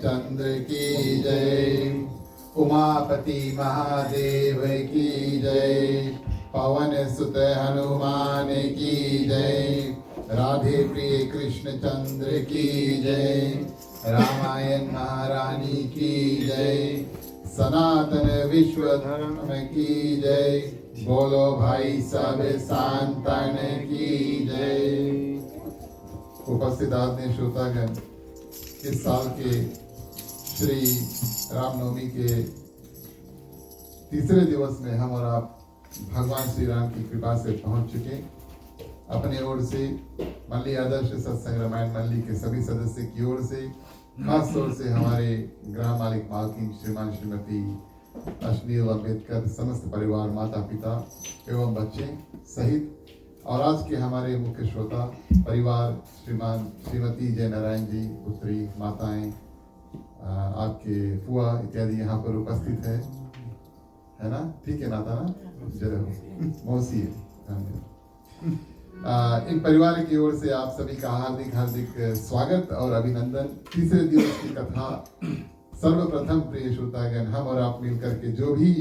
चंद्र की जय। उमापति महादेव की जय। पवन सुत हनुमान की जय। राधे प्रिय कृष्ण चंद्र की जय। रामायण महारानी की जय। सनातन विश्व धर्म की जय। बोलो भाई सब संतन की जय। उपस्थित आदरणीय श्रोतागण, इस साल के श्री रामनवमी के तीसरे दिवस में हम और आप भगवान श्री राम की कृपा से पहुंच चुके। अपने ओर से मल्ली आदर्श सत्संग रामायण मल्ली के सभी सदस्य की ओर से, खास तौर से हमारे ग्राम मालिक मालकिन श्रीमान श्रीमती अश्नील अम्बेडकर, समस्त परिवार, माता पिता एवं बच्चे सहित, और आज के हमारे मुख्य श्रोता परिवार श्रीमान श्रीमती जय नारायण जी, पुत्री, माताएं, आपके फुआ इत्यादि यहाँ पर उपस्थित है ना? ठीक है नाता ना? जय हो, मौसी है। इन परिवार की ओर से आप सभी का हार्दिक हार्दिक स्वागत और अभिनंदन। तीसरे दिवस की कथा। सर्वप्रथम प्रिय श्रोतागण, हम और आप मिलकर के जो भी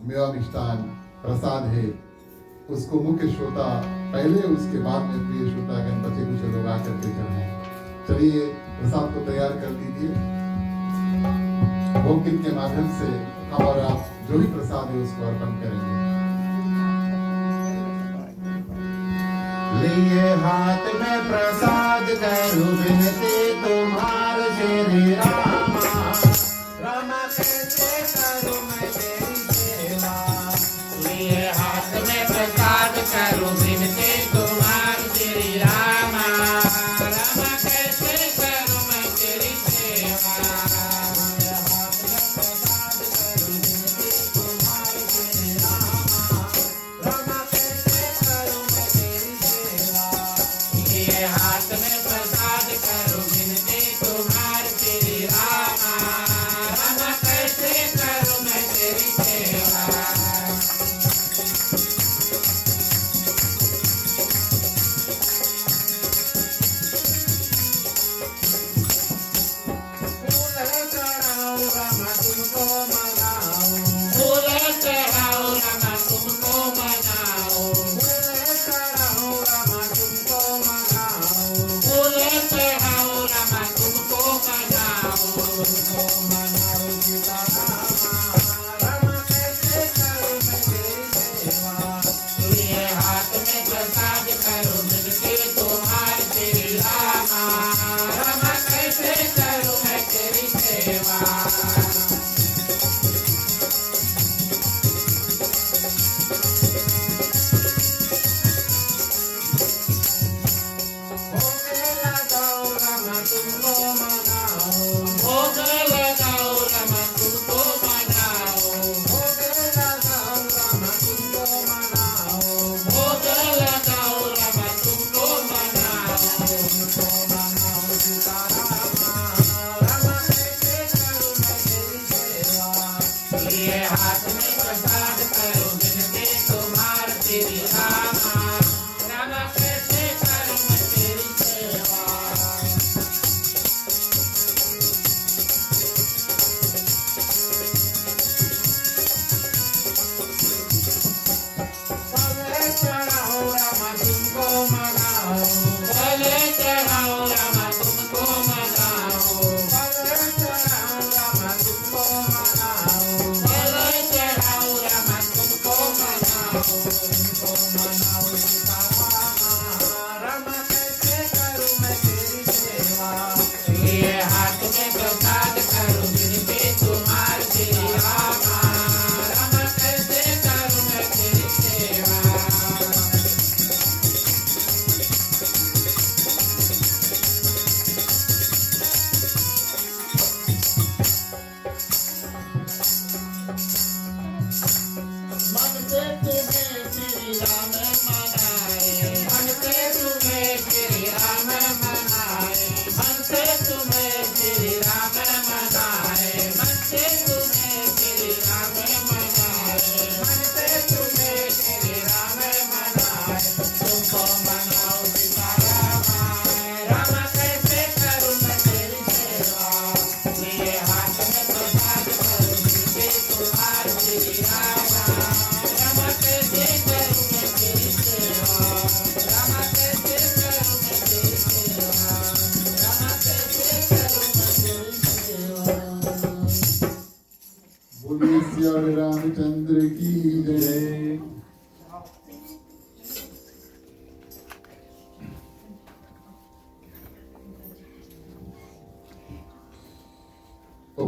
मेवा मिष्टान प्रसाद है उसको मुख्य श्रोता पहले, उसके बाद में प्रिय श्रोतागण बचे कुछ लोग आकर के चढ़ाएं। चलिए प्रसाद को तैयार कर दीजिए। भोग गीत के माध्यम से हम और आप जो भी प्रसाद है उसको अर्पण करेंगे। लिए हाथ में प्रसाद करूं विनती तुम्हार श्री रामा। रामा कैसे करूं मैं तेरी सेवा। लिए हाथ में प्रसाद करूं विनती तुम्हार श्री रामा। रामा कैसे करूं मैं तेरी सेवा। हाथ में प्रसाद करूं विनती तुम्हार श्री रामा। रामा कैसे करूं मैं तेरी सेवा। फूल चढ़ाऊं रामा तुमको मनाऊं। फूल चढ़ाऊं रामा तुमको मनाऊं। फूल चढ़ाऊं रामा तुमको मनाऊं। फूल चढ़ाऊं रामा तुमको मनाऊं। तुमको मनाऊं सीता रामा। रामा कैसे करूं मैं तेरी सेवा। लिए हाथ में प्रसाद करूं विनती तुम्हार श्री रामा। रामा कैसे करूं मैं तेरी सेवा। तुमको मनाऊं। भोग लगाऊं रामा तुमको मनाऊं। भोग लगाऊं रामा तुमको मनाऊं। भोग लगाऊं रामा तुमको मनाऊं। तुमको मनाऊं सीता रामा। रामा कैसे करूं मैं तेरी सेवा। लिए हाथ में प्रसाद करूं विनती तुम्हार श्री रामा। रामा कैसे करूं मैं तेरी सेवा। चढ़ाऊं रामा तुमको मनाऊं। भले चढ़ाऊं रामा तुमको मनाऊं। भले चढ़ाऊं रामा तुमको मनाऊं। भले चढ़ाऊं रामा तुमको मनाऊं। तुमको मनाऊं सीता रामा। रामा कैसे करूं मैं तेरी सेवा। लिए हाथ में प्रसाद करूं विनती तुम्हार श्री रामा। रामा कैसे करूं मैं तेरी सेवा। मन से तुम्हें श्री राम मनाए। मन से तुम्हें श्री राम मनाए। मन से तुम्हें श्री राम मनाए। मन से तुम्हें श्री राम मनाए। मन से तुम्हें श्री राम मनाए। तुमको मनाऊं सीता रामा। रामा कैसे करूं मैं तेरी सेवा।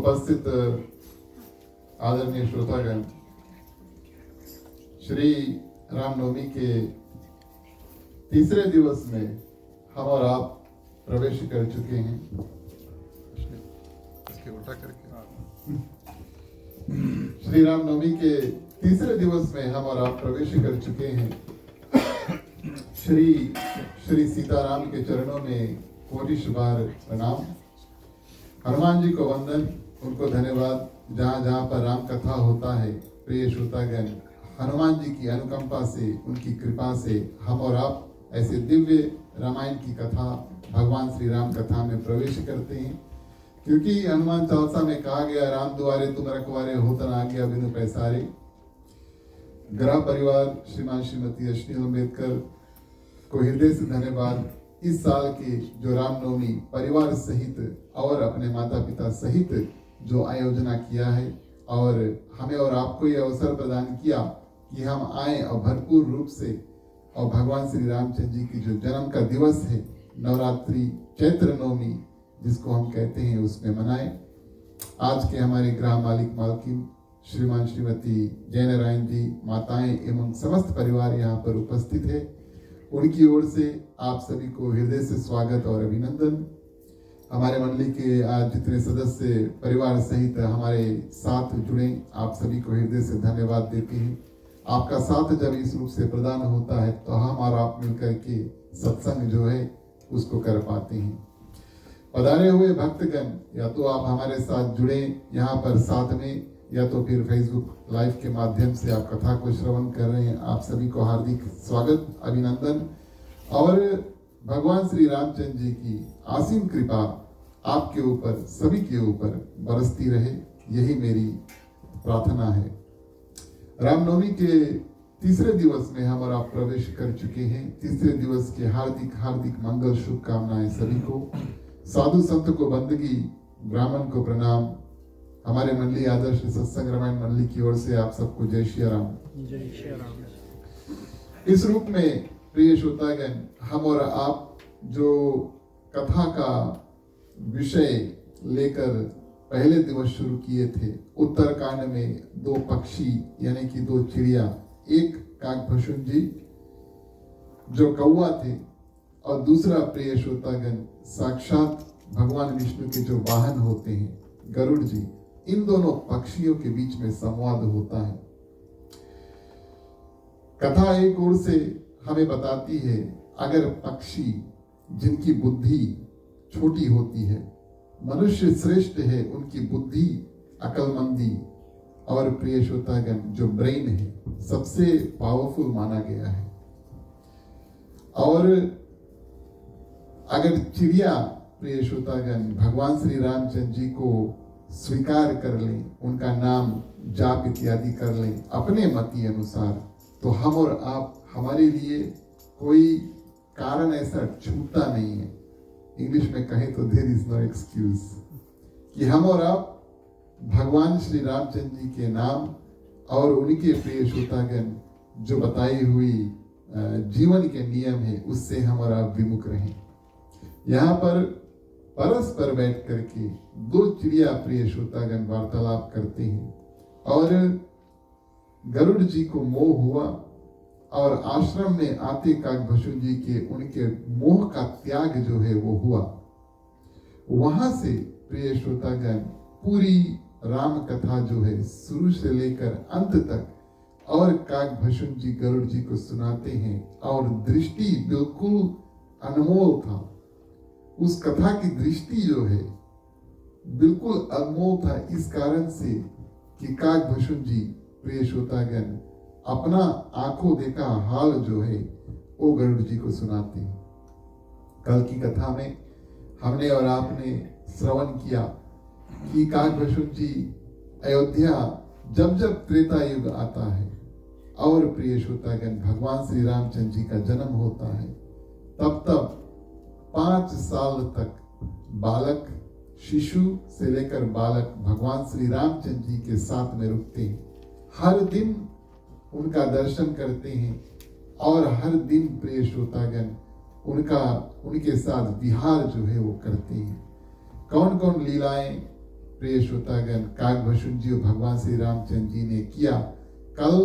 उपस्थित आदरणीय श्रोतागण, श्री रामनवमी के तीसरे दिवस में हम और आप प्रवेश कर चुके हैं। इसके उल्टा करके श्री रामनवमी के तीसरे दिवस में हम और आप प्रवेश कर चुके हैं। श्री सीताराम के चरणों में कोटिश बार प्रणाम। हनुमान जी को वंदन, उनको धन्यवाद। जहाँ जहाँ पर राम कथा होता है, प्रिय श्रोतागण, हनुमान जी की अनुकंपा से, उनकी कृपा से हम और आप ऐसे दिव्य रामायण की कथा, भगवान श्री राम कथा में प्रवेश करते हैं। क्योंकि हनुमान चालीसा में कहा गया, राम दुआरे तुम रखवारे होत न आज्ञा बिनु पैसारे। ग्रह परिवार श्रीमान श्रीमती अश्विनी अम्बेडकर को हृदय से धन्यवाद। इस साल के जो रामनवमी परिवार सहित और अपने माता पिता सहित जो आयोजना किया है और हमें और आपको ये अवसर प्रदान किया कि हम आए और भरपूर रूप से और भगवान श्री रामचंद्र जी की जो जन्म का दिवस है, नवरात्रि चैत्र नवमी जिसको हम कहते हैं, उसमें मनाएं। आज के हमारे ग्राम मालिक मालकिन श्रीमान श्रीमती जय नारायण जी, माताएं एवं समस्त परिवार यहाँ पर उपस्थित है। उनकी ओर से आप सभी को हृदय से स्वागत और अभिनंदन। हमारे मंडली के आज जितने सदस्य परिवार सहित हमारे साथ जुड़े, आप सभी को हृदय से धन्यवाद देते हैं। आपका साथ जब इस रूप से प्रदान होता है तो हम और आप मिलकर के सत्संग जो है उसको कर पाते हैं। पधारे हुए भक्तगण, या तो आप हमारे साथ जुड़े यहाँ पर साथ में, या तो फिर फेसबुक लाइव के माध्यम से आप कथा को श्रवण कर रहे हैं। आप सभी को हार्दिक स्वागत, अभिनंदन और भगवान श्री रामचंद्र जी की असीम कृपा आपके ऊपर, सभी के ऊपर बरसती रहे, यही मेरी प्रार्थना है। रामनवमी के तीसरे दिवस में हम और आप प्रवेश कर चुके हैं। तीसरे दिवस के हार्दिक हार्दिक मंगल शुभकामनाएं सभी को। साधु संत को बंदगी, ब्राह्मण को प्रणाम। हमारे मंडली आदर्श सत्संग रामायण मंडली की ओर से आप सबको जय श्री राम। जय श्री राम। इस रूप में प्रिय श्रोतागण, हम और आप जो कथा का विषय लेकर पहले दिवस शुरू किए थे, उत्तरकांड में दो पक्षी यानी कि दो चिड़िया, एक काकभशुंजी जो कौवा थे और दूसरा प्रिय श्रोतागण साक्षात भगवान विष्णु के जो वाहन होते हैं गरुड़ जी, इन दोनों पक्षियों के बीच में संवाद होता है। कथा एक ओर से हमें बताती है, अगर पक्षी जिनकी बुद्धि छोटी होती है, मनुष्य श्रेष्ठ है, उनकी बुद्धि, अकलमंदी और प्रिय श्रोतागण जो ब्रेन है सबसे पावरफुल माना गया है। और अगर चिड़िया प्रिय श्रोतागण भगवान श्री रामचंद्र जी को स्वीकार कर लें, उनका नाम जाप इत्यादि कर लें अपने मति अनुसार, तो हम और आप, हमारे लिए कोई कारण ऐसा छूटता नहीं है। इंग्लिश में कहें तो देयर इज नो एक्सक्यूज कि हम और आप भगवान श्री रामचंद्र जी के नाम और उनके प्रिय श्रोतागण जो बताई हुई जीवन के नियम है उससे हम और आप विमुख रहें। यहाँ पर परस्पर बैठ करके दो चिड़िया प्रिय श्रोतागण वार्तालाप करते हैं और गरुड़ जी को मोह हुआ और आश्रम में आते काकभशुन जी के उनके मोह का त्याग जो है वो हुआ। वहां से प्रिय श्रोतागण पूरी राम कथा जो है शुरू से लेकर अंत तक और काकभशुन जी गरुड़ जी को सुनाते हैं और दृष्टि बिल्कुल अनमोल था। उस कथा की दृष्टि जो है बिल्कुल अनमोल था, इस कारण से कि काकभशुन जी प्रिय श्रोतागण अपना आंखों देखा हाल जो है वो गरुड़ जी को सुनाते हैं। कल की कथा में हमने और आपने श्रवण किया कि काकभशुन जी अयोध्या जब जब त्रेता युग आता है और प्रिय श्रोतागण भगवान श्री रामचंद्र जी का जन्म होता है, तब तब 5 साल तक बालक, शिशु से लेकर बालक भगवान श्री रामचंद्र जी के साथ में रुकते हैं। हर दिन उनका दर्शन करते हैं और हर दिन प्रिय श्रोतागण उनके साथ विहार जो है वो करते हैं। कौन कौन लीलाएं प्रिय श्रोतागण काकभशुन जी और भगवान श्री रामचंद्र जी ने किया। कल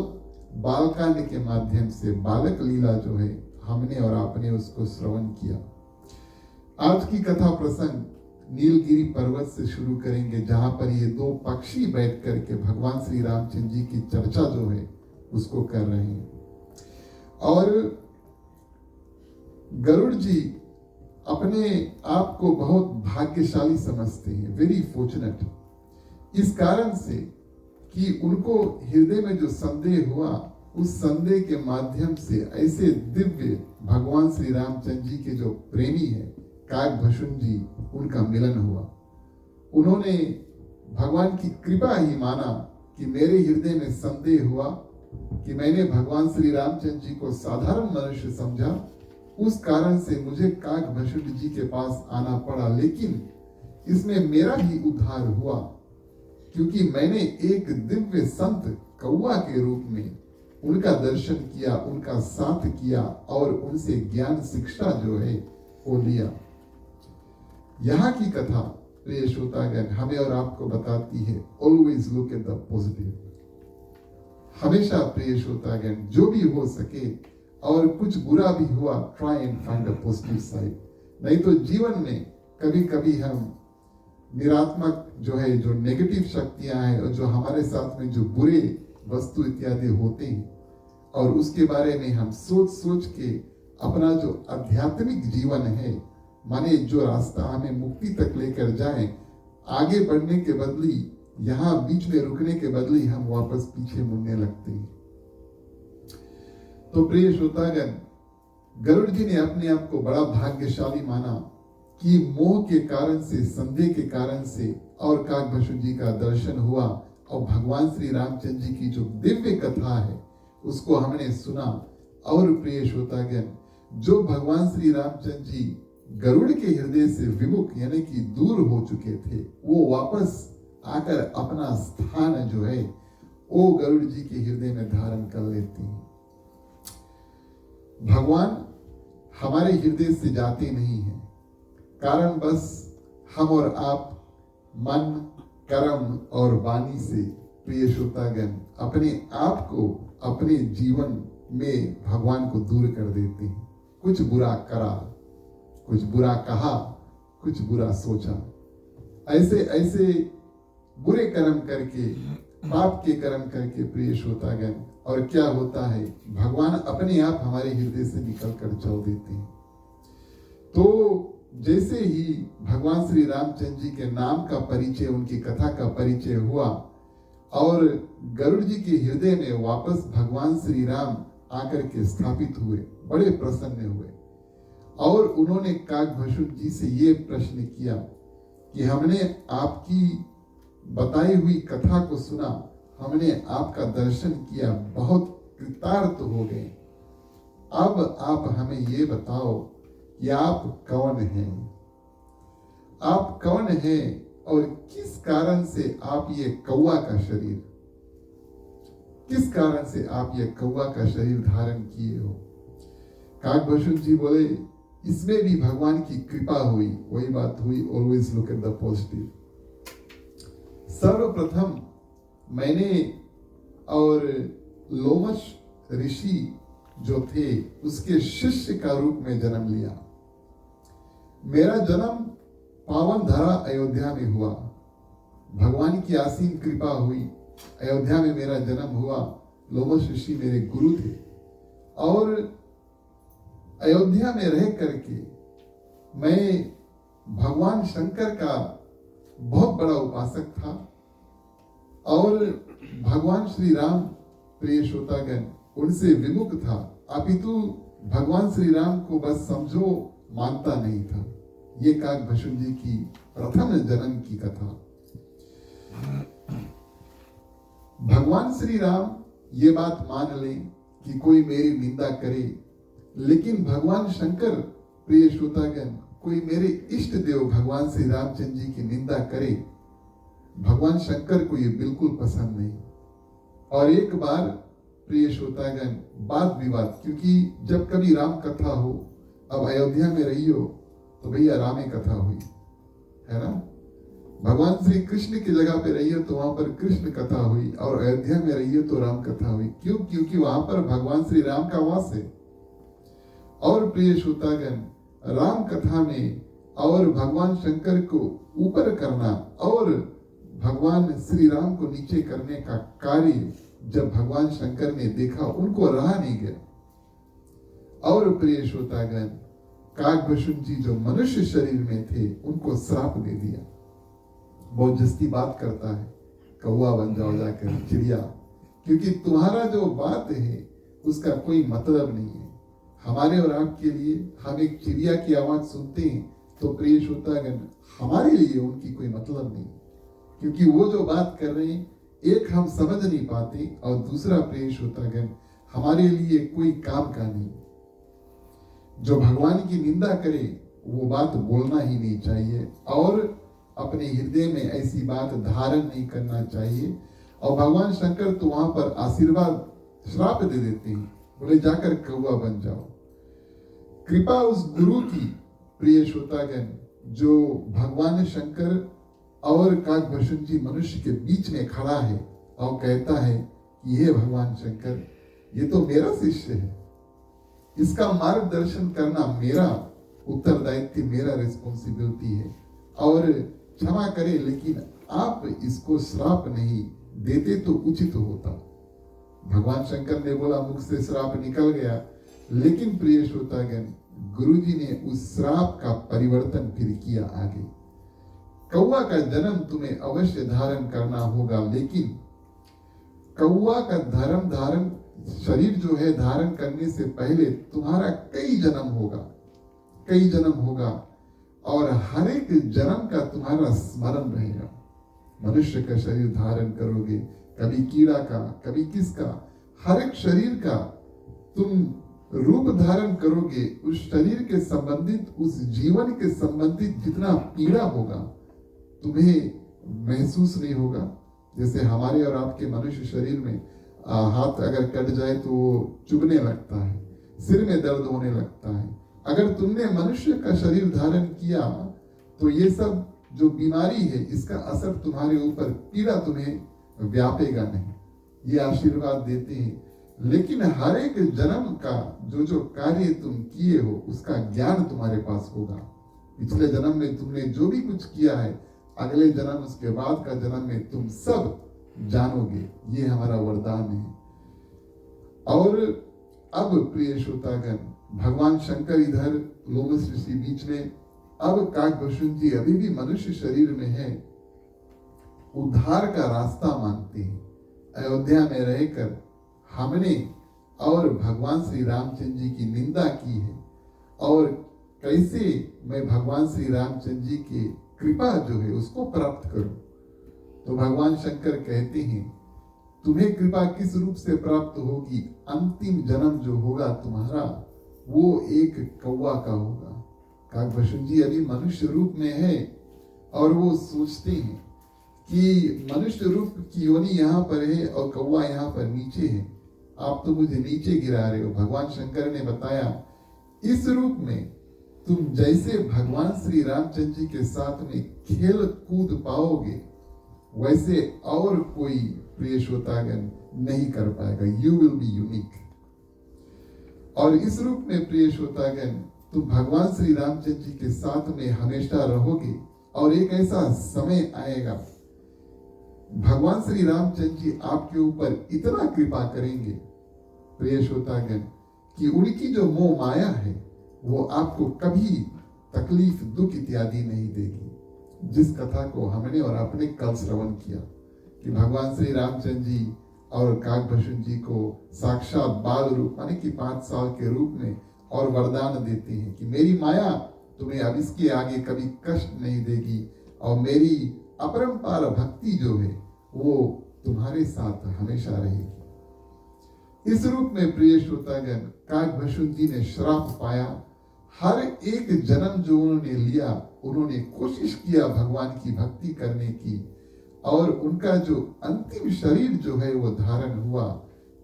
बालकांड के माध्यम से बालक लीला जो है हमने और आपने उसको श्रवण किया। आज की कथा प्रसंग नीलगिरी पर्वत से शुरू करेंगे, जहां पर ये दो पक्षी बैठ करके भगवान श्री रामचंद्र जी की चर्चा जो है उसको कर रहे हैं। और गरुड़ जी अपने आप को बहुत भाग्यशाली समझते हैं, वेरी फॉर्चुनेट, इस कारण से कि उनको हृदय में जो संदेह हुआ उस संदेह के माध्यम से ऐसे दिव्य भगवान श्री रामचंद्र जी के जो प्रेमी है काकभशुन जी, उनका मिलन हुआ। उन्होंने भगवान की कृपा ही माना कि मेरे हृदय में संदेह हुआ कि मैंने भगवान श्री रामचंद्र जी को साधारण मनुष्य समझा, उस कारण से मुझे काकभशुन जी के पास आना पड़ा। लेकिन इसमें मेरा ही उद्धार हुआ, क्योंकि मैंने एक दिव्य संत कौवा के रूप में उनका दर्शन किया, उनका साथ किया और उनसे ज्ञान शिक्षा जो है वो लिया। यहाँ की कथा प्रिय श्रोतागण हमें और आपको बताती है, always look at the positive. हमेशा प्रिय श्रोतागण जो भी हो सके और कुछ बुरा भी हुआ, try and find a positive side. नहीं तो जीवन में कभी कभी हम निरात्मक जो है, जो नेगेटिव शक्तियां हैं और जो हमारे साथ में जो बुरे वस्तु इत्यादि होते हैं, और उसके बारे में हम सोच सोच के अपना जो आध्यात्मिक जीवन है, माने जो रास्ता हमें मुक्ति तक लेकर जाए, आगे बढ़ने के बदली यहाँ बीच में रुकने के बदली हम वापस पीछे मुड़ने लगते हैं। तो प्रिय श्रोतागण, गरुड़ जी ने अपने आप को बड़ा भाग्यशाली माना कि मोह के कारण से, संदेह के कारण से और काकभशुन जी का दर्शन हुआ और भगवान श्री रामचंद्र जी की जो दिव्य कथा है उसको हमने सुना। और प्रिय श्रोतागण, जो भगवान श्री रामचंद्र जी गरुड़ के हृदय से विमुख यानी कि दूर हो चुके थे, वो वापस आकर अपना स्थान जो है वो गरुड़ जी के हृदय में धारण कर लेते हैं। भगवान हमारे हृदय से जाते नहीं हैं, कारण बस हम और आप मन, कर्म और वाणी से प्रिय श्रोतागण अपने आप को अपने जीवन में भगवान को दूर कर देते हैं। कुछ बुरा करा, कुछ बुरा कहा, कुछ बुरा सोचा, ऐसे ऐसे बुरे कर्म करके, पाप के कर्म करके प्रिय श्रोतागण, और क्या होता है, भगवान अपने आप हमारे हृदय से निकल कर चल देते हैं। तो जैसे ही भगवान श्री रामचंद्र जी के नाम का परिचय, उनकी कथा का परिचय हुआ और गरुड़ जी के हृदय में वापस भगवान श्री राम आकर के स्थापित हुए, बड़े प्रसन्न हुए और उन्होंने काकभशुन जी से ये प्रश्न किया कि हमने आपकी बताई हुई कथा को सुना, हमने आपका दर्शन किया, बहुत कृतार्थ हो गए। अब आप हमें ये बताओ कि आप कौन हैं, आप कौन हैं और किस कारण से आप ये कौवा का शरीर, किस कारण से आप ये कौवा का शरीर धारण किए हो। काकभशुन जी बोले, इसमें भी भगवान की कृपा हुई। वही बात हुई, always look at the positive. सर्वप्रथम मैंने और लोमश ऋषि जो थे उसके शिष्य का रूप में जन्म लिया। मेरा जन्म पावन धरा अयोध्या में हुआ, भगवान की असीम कृपा हुई, अयोध्या में मेरा जन्म हुआ। लोमश ऋषि मेरे गुरु थे और अयोध्या में रह करके मैं भगवान शंकर का बहुत बड़ा उपासक था और भगवान श्री राम प्रिय श्रोतागण उनसे विमुख था, अपितु भगवान श्री राम को बस समझो मानता नहीं था। ये काकभशुन जी की प्रथम जन्म की कथा। भगवान श्री राम ये बात मान लें कि कोई मेरी निंदा करे, लेकिन भगवान शंकर प्रिय श्रोतागण कोई मेरे इष्ट देव भगवान श्री रामचंद्र जी की निंदा करे, भगवान शंकर को ये बिल्कुल पसंद नहीं। और एक बार प्रिय श्रोतागण वाद विवाद, क्योंकि जब कभी राम कथा हो, अब अयोध्या में रही हो तो भैया रामे कथा हुई है ना, भगवान श्री कृष्ण की जगह पे रहिए तो वहां पर कृष्ण कथा हुई, और अयोध्या में रहिए तो राम कथा हुई। क्यों? क्योंकि वहां पर भगवान श्री राम का वास है। और प्रिय श्रोतागण, राम कथा में और भगवान शंकर को ऊपर करना और भगवान श्री राम को नीचे करने का कार्य जब भगवान शंकर ने देखा, उनको रहा नहीं गया। और प्रिय श्रोतागण, काकभूषण जी जो मनुष्य शरीर में थे, उनको श्राप दे दिया। बहुत जस्ती बात करता है, कौवा बन जाओ जाकर चिड़िया, क्योंकि तुम्हारा जो बात है उसका कोई मतलब नहीं है। हमारे और आपके लिए हम एक चिड़िया की आवाज सुनते हैं तो प्रिय श्रोतागण, हमारे लिए उनकी कोई मतलब नहीं, क्योंकि वो जो बात कर रहे हैं एक हम समझ नहीं पाते, और दूसरा प्रिय श्रोतागण हमारे लिए कोई काम का नहीं। जो भगवान की निंदा करे वो बात बोलना ही नहीं चाहिए, और अपने हृदय में ऐसी बात धारण नहीं करना चाहिए। और भगवान शंकर तो वहां पर आशीर्वाद श्राप दे देते हैं, बोले जाकर कौवा बन जाओ। कृपा उस गुरु की प्रिय श्रोतागण, जो भगवान शंकर और काकभूषण जी मनुष्य के बीच में खड़ा है और कहता है कि हे भगवान शंकर, ये तो मेरा शिष्य है, इसका मार्गदर्शन करना मेरा उत्तरदायित्व, मेरा रिस्पॉन्सिबिलिटी है, और क्षमा करें लेकिन आप इसको श्राप नहीं देते तो उचित होता। भगवान शंकर ने बोला मुख से श्राप निकल गया, लेकिन प्रिय श्रोतागण, गुरुजी ने उस श्राप का परिवर्तन फिर किया आगे। कौवा का जन्म तुम्हें अवश्य धारण करना होगा, लेकिन कौवा का धर्म धारण शरीर जो है धारण करने से पहले तुम्हारा कई जन्म होगा, और हर एक जन्म का तुम्हारा स्मरण रहेगा। मनुष्य का शरीर धारण करोगे, कभी कीड़ा का, कभी किसका, हर एक शरीर का तुम रूप धारण करोगे। उस शरीर के संबंधित, उस जीवन के संबंधित जितना पीड़ा होगा तुम्हें महसूस नहीं होगा। जैसे हमारे और आपके मनुष्य शरीर में हाथ अगर कट जाए तो वो चुभने लगता है, सिर में दर्द होने लगता है। अगर तुमने मनुष्य का शरीर धारण किया तो ये सब जो बीमारी है इसका असर तुम्हारे ऊपर, पीड़ा तुम्हें व्यापेगा नहीं। ये आशीर्वाद देते हैं। लेकिन हर एक जन्म का जो कार्य तुम किए हो उसका ज्ञान तुम्हारे पास होगा। पिछले जन्म में तुमने जो भी कुछ किया है, अगले जन्म, उसके बाद का जन्म में तुम सब जानोगे। ये हमारा वरदान है। और अब प्रिय श्रोतागण, भगवान शंकर इधर लोमस ऋषि बीच में, अब काकभूषण जी अभी भी मनुष्य शरीर में है, उद्धार का रास्ता मांगते हैं। अयोध्या में रहकर हमने और भगवान श्री रामचंद्र जी की निंदा की है, और कैसे मैं भगवान श्री रामचंद्र जी की कृपा जो है उसको प्राप्त करूं। तो भगवान शंकर कहते हैं तुम्हें कृपा किस रूप से प्राप्त होगी? अंतिम जन्म जो होगा तुम्हारा वो एक कौवा का होगा। काकभूषण जी अभी मनुष्य रूप में है, और वो सोचते हैं कि मनुष्य रूप की योनि यहाँ पर है और कौवा यहाँ पर नीचे है, आप तो मुझे नीचे गिरा रहे हो। भगवान शंकर ने बताया इस रूप में तुम जैसे भगवान श्री रामचंद्र जी के साथ में खेल कूद पाओगे, वैसे और कोई प्रिय श्रोतागण नहीं कर पाएगा। You will be unique. और इस रूप में प्रिय श्रोतागण तुम भगवान श्री रामचंद्र जी के साथ में हमेशा रहोगे, और एक ऐसा समय आएगा भगवान श्री रामचंद्र जी आपके ऊपर इतना कृपा करेंगे प्रिय श्रोतागण कि उनकी जो मोह माया है वो आपको कभी तकलीफ, दुख इत्यादि नहीं देगी। जिस कथा को हमने और आपने कल श्रवण किया कि भगवान श्री रामचंद्र जी और काकभूषण जी को साक्षात बाल रूप माने कि 5 साल के रूप में और वरदान देते हैं कि मेरी माया तुम्हें अब इसके आगे कभी कष्ट नहीं देगी, और मेरी अपरंपार भक्ति जो है वो तुम्हारे साथ हमेशा रहेगी। इस रूप में प्रिय श्रोतागण काकभूषण जी ने श्राप पाया। हर एक जन्म जो उन्होंने लिया, उन्होंने कोशिश किया भगवान की भक्ति करने की, और उनका जो अंतिम शरीर जो है वो धारण हुआ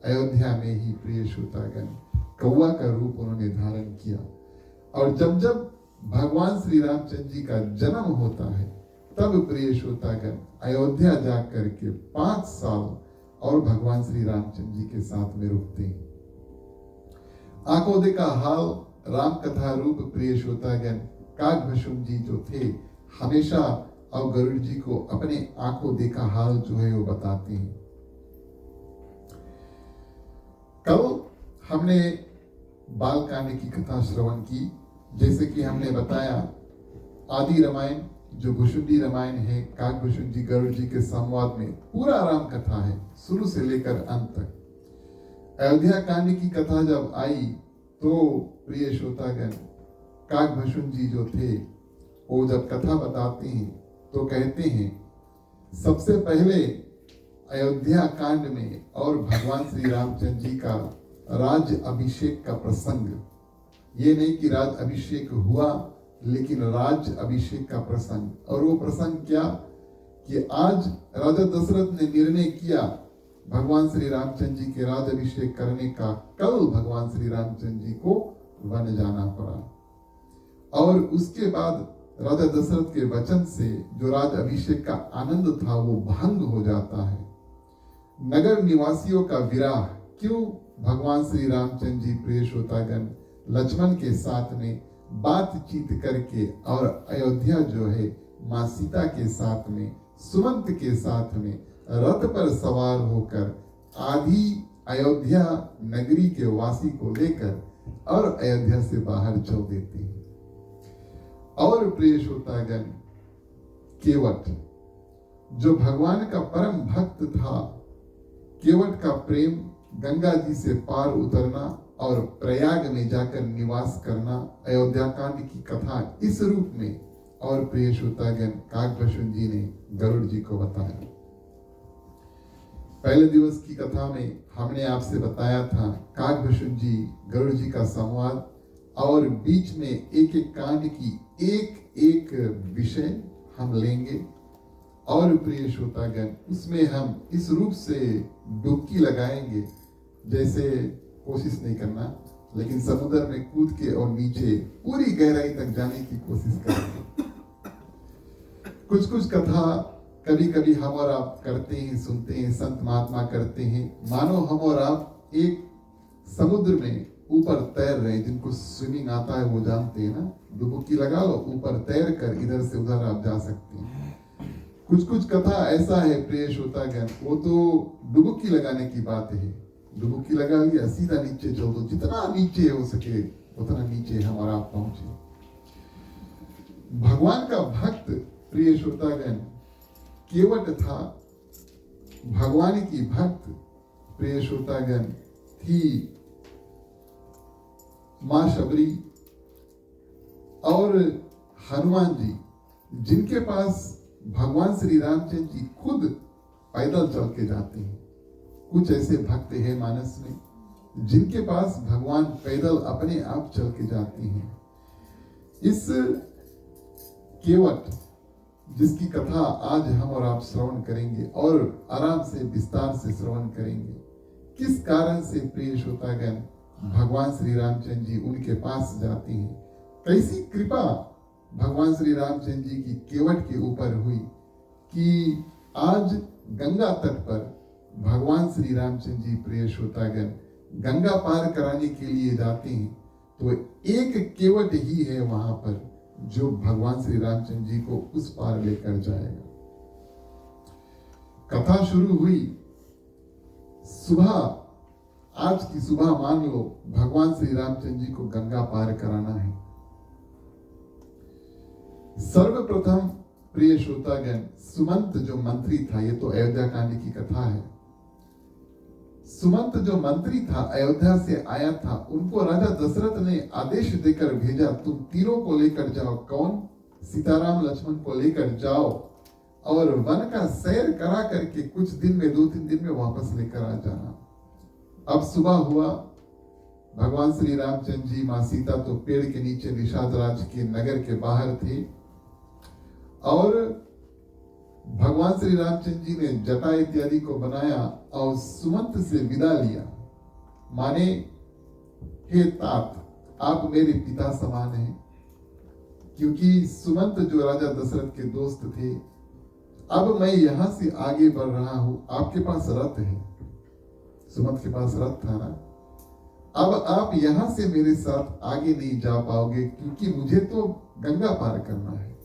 अयोध्या में ही प्रिय श्रोतागण, कौवा का रूप उन्होंने धारण किया। और जब जब भगवान श्री रामचंद्र जी का जन्म होता है तब प्रिय श्रोतागण अयोध्या जा करके 5 साल और भगवान श्री रामचंद्र जी के साथ में रुकते हैं। आंखों देखा हाल राम कथा रूप प्रिय श्रोतागण काकभस्म जी जो थे हमेशा और गरुड़ जी को अपने आंखों देखा हाल जो है वो बताते हैं। कल हमने बालकांड की कथा श्रवण की। जैसे कि हमने बताया आदि रामायण जो भुषुंडी रामायण है, काकभस्म जी गरुड़ जी के संवाद में पूरा राम कथा है शुरू से लेकर अंत तक। अयोध्या कांड की कथा जब आई तो प्रिय श्रोतागण काकभस्म जी जो थे वो जब कथा बताते हैं तो कहते हैं सबसे पहले अयोध्या कांड में और भगवान श्री रामचंद्र जी का राज अभिषेक का प्रसंग, ये नहीं कि राज अभिषेक हुआ लेकिन राज अभिषेक का प्रसंग। और वो प्रसंग क्या कि आज राजा दशरथ ने निर्णय किया भगवान श्री रामचंद्र जी के राज अभिषेक करने का। कल भगवान श्री रामचंद्र जी को वन जाना पड़ा और उसके बाद राजा दशरथ के वचन से जो राज अभिषेक का आनंद था वो भंग हो जाता है। नगर निवासियों का विराह क्यों भगवान श्री रामचंद्र जी प्रिय श्रोतागण लक्ष्मण के साथ में बातचीत करके और अयोध्या जो है मां सीता के साथ में सुमंत के साथ में रथ पर सवार होकर आधी अयोध्या नगरी के वासी को लेकर और अयोध्या से बाहर चल देते हैं। और प्रिय श्रोतागण केवट जो भगवान का परम भक्त था, केवट का प्रेम गंगा जी से पार उतरना और प्रयाग में जाकर निवास करना अयोध्या कांड की कथा इस रूप में और प्रिय श्रोतागण काकभस्म जी ने गरुड़ जी को बताया। पहले दिवस की कथा में हमने आपसे बताया था काकभस्म जी गरुड़ जी का संवाद और बीच में एक एक कांड की एक एक विषय हम लेंगे और प्रिय श्रोतागण उसमें हम इस रूप से डुबकी लगाएंगे जैसे कोशिश नहीं करना लेकिन समुद्र में कूद के और नीचे पूरी गहराई तक जाने की कोशिश करेंगे। कुछ कुछ कथा कभी कभी हम और आप करते हैं, सुनते हैं, संत महात्मा करते हैं, मानो हम और आप एक समुद्र में ऊपर तैर रहे। जिनको स्विमिंग आता है वो जानते हैं ना, डुबकी लगा लो ऊपर तैर कर इधर से उधर आप जा सकते हैं। कुछ कुछ कथा ऐसा है प्रिय श्रोतागण वो तो डुबकी लगाने की बात है, डुबकी लगा लिया सीधा नीचे चल दो, जितना नीचे हो सके उतना नीचे हम और आप पहुंचे। भगवान का भक्त प्रिय श्रोतागण केवट था, भगवान की भक्त प्रिय श्रोतागण थी मां शबरी और हनुमान जी, जिनके पास भगवान श्री रामचंद्र जी खुद पैदल चल के जाते हैं। कुछ ऐसे भक्त हैं मानस में जिनके पास भगवान पैदल अपने आप चल के जाते हैं। इस केवट जिसकी कथा आज हम और आप श्रवण करेंगे और आराम से विस्तार से श्रवण करेंगे, किस कारण से प्रिय श्रोतागण भगवान श्री रामचंद्र जी उनके पास जाते हैं, कैसी कृपा भगवान श्री रामचंद्र जी की केवट के ऊपर हुई कि आज गंगा तट पर भगवान श्री रामचंद्र जी प्रिय श्रोतागण गंगा पार कराने के लिए जाते हैं तो एक केवट ही है वहां पर जो भगवान श्री रामचंद्र जी को उस पार लेकर जाएगा। कथा शुरू हुई सुबह, आज की सुबह मान लो भगवान श्री रामचंद्र जी को गंगा पार कराना है। सर्वप्रथम प्रिय श्रोतागण सुमंत जो मंत्री था, ये तो अयोध्या कांड की कथा है, सुमंत जो मंत्री था अयोध्या से आया था, उनको राजा दशरथ ने आदेश देकर भेजा तुम तीनों को लेकर जाओ। कौन? सीताराम लक्ष्मण को लेकर जाओ और वन का सैर करा करके कुछ दिन में 2-3 दिन में वापस लेकर आ जाना। अब सुबह हुआ, भगवान श्री रामचंद्र जी मां सीता तो पेड़ के नीचे निषाद राज के नगर के बाहर थे और भगवान श्री रामचंद्र जी ने जटा इत्यादि को बनाया और सुमंत से विदा लिया, माने हे तात आप मेरे पिता समान हैं, क्योंकि सुमंत जो राजा दशरथ के दोस्त थे, अब मैं यहां से आगे बढ़ रहा हूं, आपके पास रथ है, सुमंत के पास रथ था ना, अब आप यहां से मेरे साथ आगे नहीं जा पाओगे क्योंकि मुझे तो गंगा पार करना है।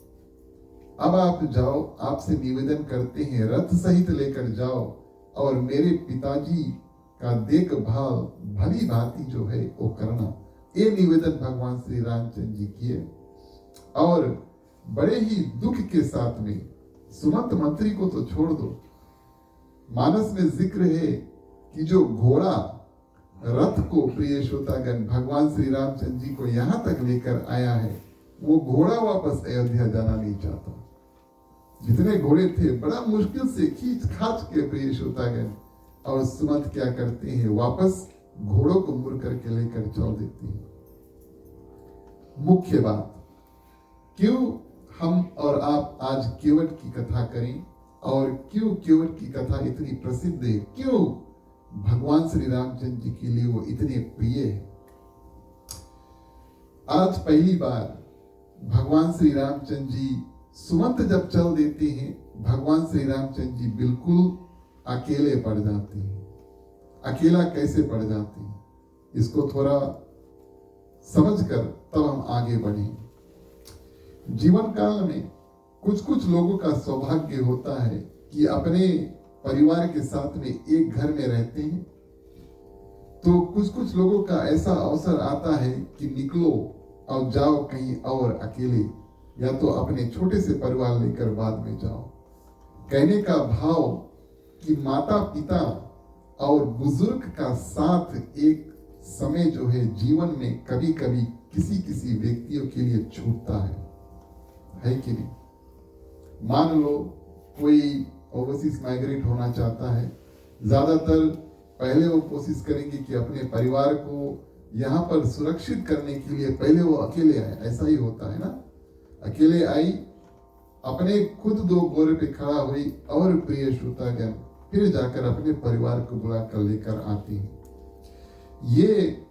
अब आप जाओ, आपसे निवेदन करते हैं रथ सहित लेकर जाओ और मेरे पिताजी का देखभाल भली भांति जो है वो करना। ये निवेदन भगवान श्री रामचंद्र जी किए और बड़े ही दुख के साथ में, सुमंत मंत्री को तो छोड़ दो, मानस में जिक्र है कि जो घोड़ा रथ को प्रिय श्रोतागण भगवान श्री रामचंद्र जी को यहां तक लेकर आया है, वो घोड़ा वापस अयोध्या जाना नहीं चाहता। जितने घोड़े थे बड़ा मुश्किल से खींच खाच के प्रिय श्रोतागण, और सुमंत क्या करते हैं, वापस घोड़ों को मुड़ करके लेकर चल देते हैं। मुख्य बात, क्यों हम और आप आज केवट की कथा करें और क्यों केवट की कथा इतनी प्रसिद्ध है, क्यों भगवान श्री रामचंद्र जी के लिए वो इतने प्रिय है। आज पहली बार भगवान श्री रामचंद्र जी सुमंत जब चल देते हैं, भगवान श्री रामचंद्र जी बिल्कुल अकेले पड़ जाते हैं। अकेला कैसे पड़ जाते हैं, इसको थोड़ा समझकर तब हम आगे बढ़ें। जीवन काल में कुछ कुछ लोगों का सौभाग्य होता है कि अपने परिवार के साथ में एक घर में रहते हैं, तो कुछ कुछ लोगों का ऐसा अवसर आता है कि निकलो और जाओ कहीं और अकेले, या तो अपने छोटे से परिवार लेकर बाद में जाओ। कहने का भाव कि माता पिता और बुजुर्ग का साथ एक समय जो है जीवन में कभी कभी किसी किसी व्यक्तियों के लिए छूटता है कि नहीं। मान लो कोई ओवरसीज माइग्रेट होना चाहता है, ज्यादातर पहले वो कोशिश करेंगे कि अपने परिवार को यहाँ पर सुरक्षित करने के लिए पहले वो अकेले आए, ऐसा ही होता है ना। अकेले आई, अपने खुद दो गोरे पे खड़ा हुई और प्रिय श्रोतागण फिर जाकर अपने परिवार को बुलाकर लेकर आती है। ये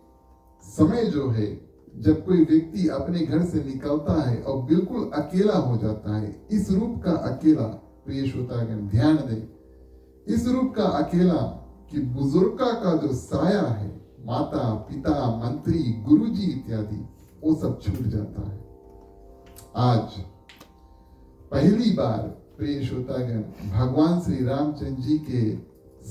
समय जो है जब कोई व्यक्ति अपने घर से निकलता है और बिल्कुल अकेला हो जाता है, इस रूप का अकेला प्रिय श्रोतागण ध्यान दें, इस रूप का अकेला कि बुजुर्गा का जो साया है, माता पिता मंत्री गुरुजी इत्यादि, वो सब छूट जाता है। आज पहली बार प्रिय श्रोतागण भगवान श्री रामचंद्र जी के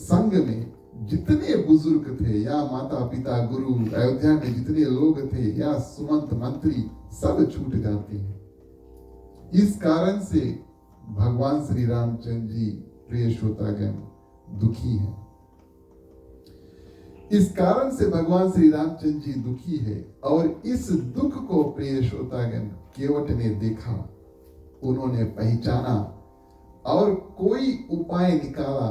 संग में जितने बुजुर्ग थे, या माता पिता गुरु अयोध्या में जितने लोग थे, या सुमंत मंत्री, सब छूट जाते हैं। इस कारण से भगवान श्री रामचंद्र जी प्रिय श्रोतागण दुखी हैं। इस कारण से भगवान श्री रामचंद्र जी दुखी है और इस दुख को प्रिय श्रोतागण केवट ने देखा, उन्होंने पहचाना और कोई उपाय निकाला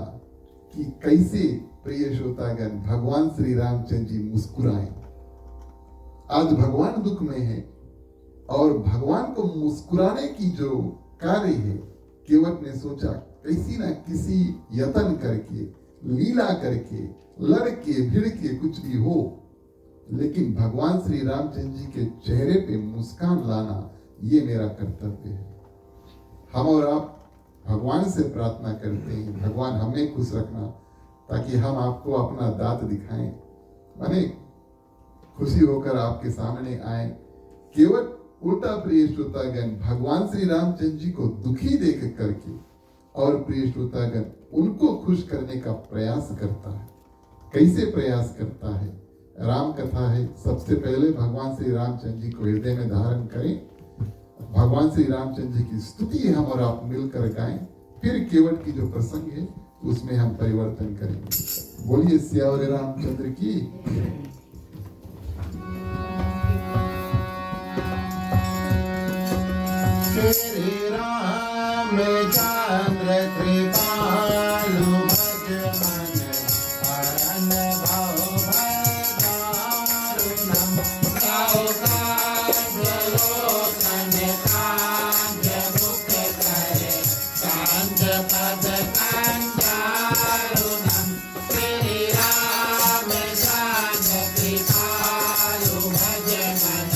कि कैसे प्रिय श्रोतागण भगवान श्री रामचंद्र जी मुस्कुराए। आज भगवान दुख में है और भगवान को मुस्कुराने की जो कार्य है, केवट ने सोचा किसी ना किसी यत्न करके, लीला करके, लड़के भिड़ के कुछ भी हो, लेकिन भगवान श्री रामचंद्र जी के चेहरे पे मुस्कान लाना ये मेरा कर्तव्य है। हम और आप भगवान से प्रार्थना करते हैं, भगवान हमें खुश रखना ताकि हम आपको अपना दांत दिखाएं, माने खुशी होकर आपके सामने आए। केवल उल्टा प्रिय श्रोतागण भगवान श्री रामचंद्र जी को दुखी देख करके और प्रिय श्रोतागण उनको खुश करने का प्रयास करता है। कैसे प्रयास करता है? राम कथा है, सबसे पहले भगवान श्री रामचंद्र जी को हृदय में धारण करें, भगवान श्री रामचंद्र जी की स्तुति हम और आप मिलकर गाएं, फिर केवट की जो प्रसंग है उसमें हम परिवर्तन करेंगे। बोलिए सियावर रामचंद्र की। श्री रामचंद्र कृपालु भज मन हरन भव भयदारुणम काव्य लोचन काव्य मुख करे कांत पद कंजारुणम श्री रामचंद्र कृपालु भज मन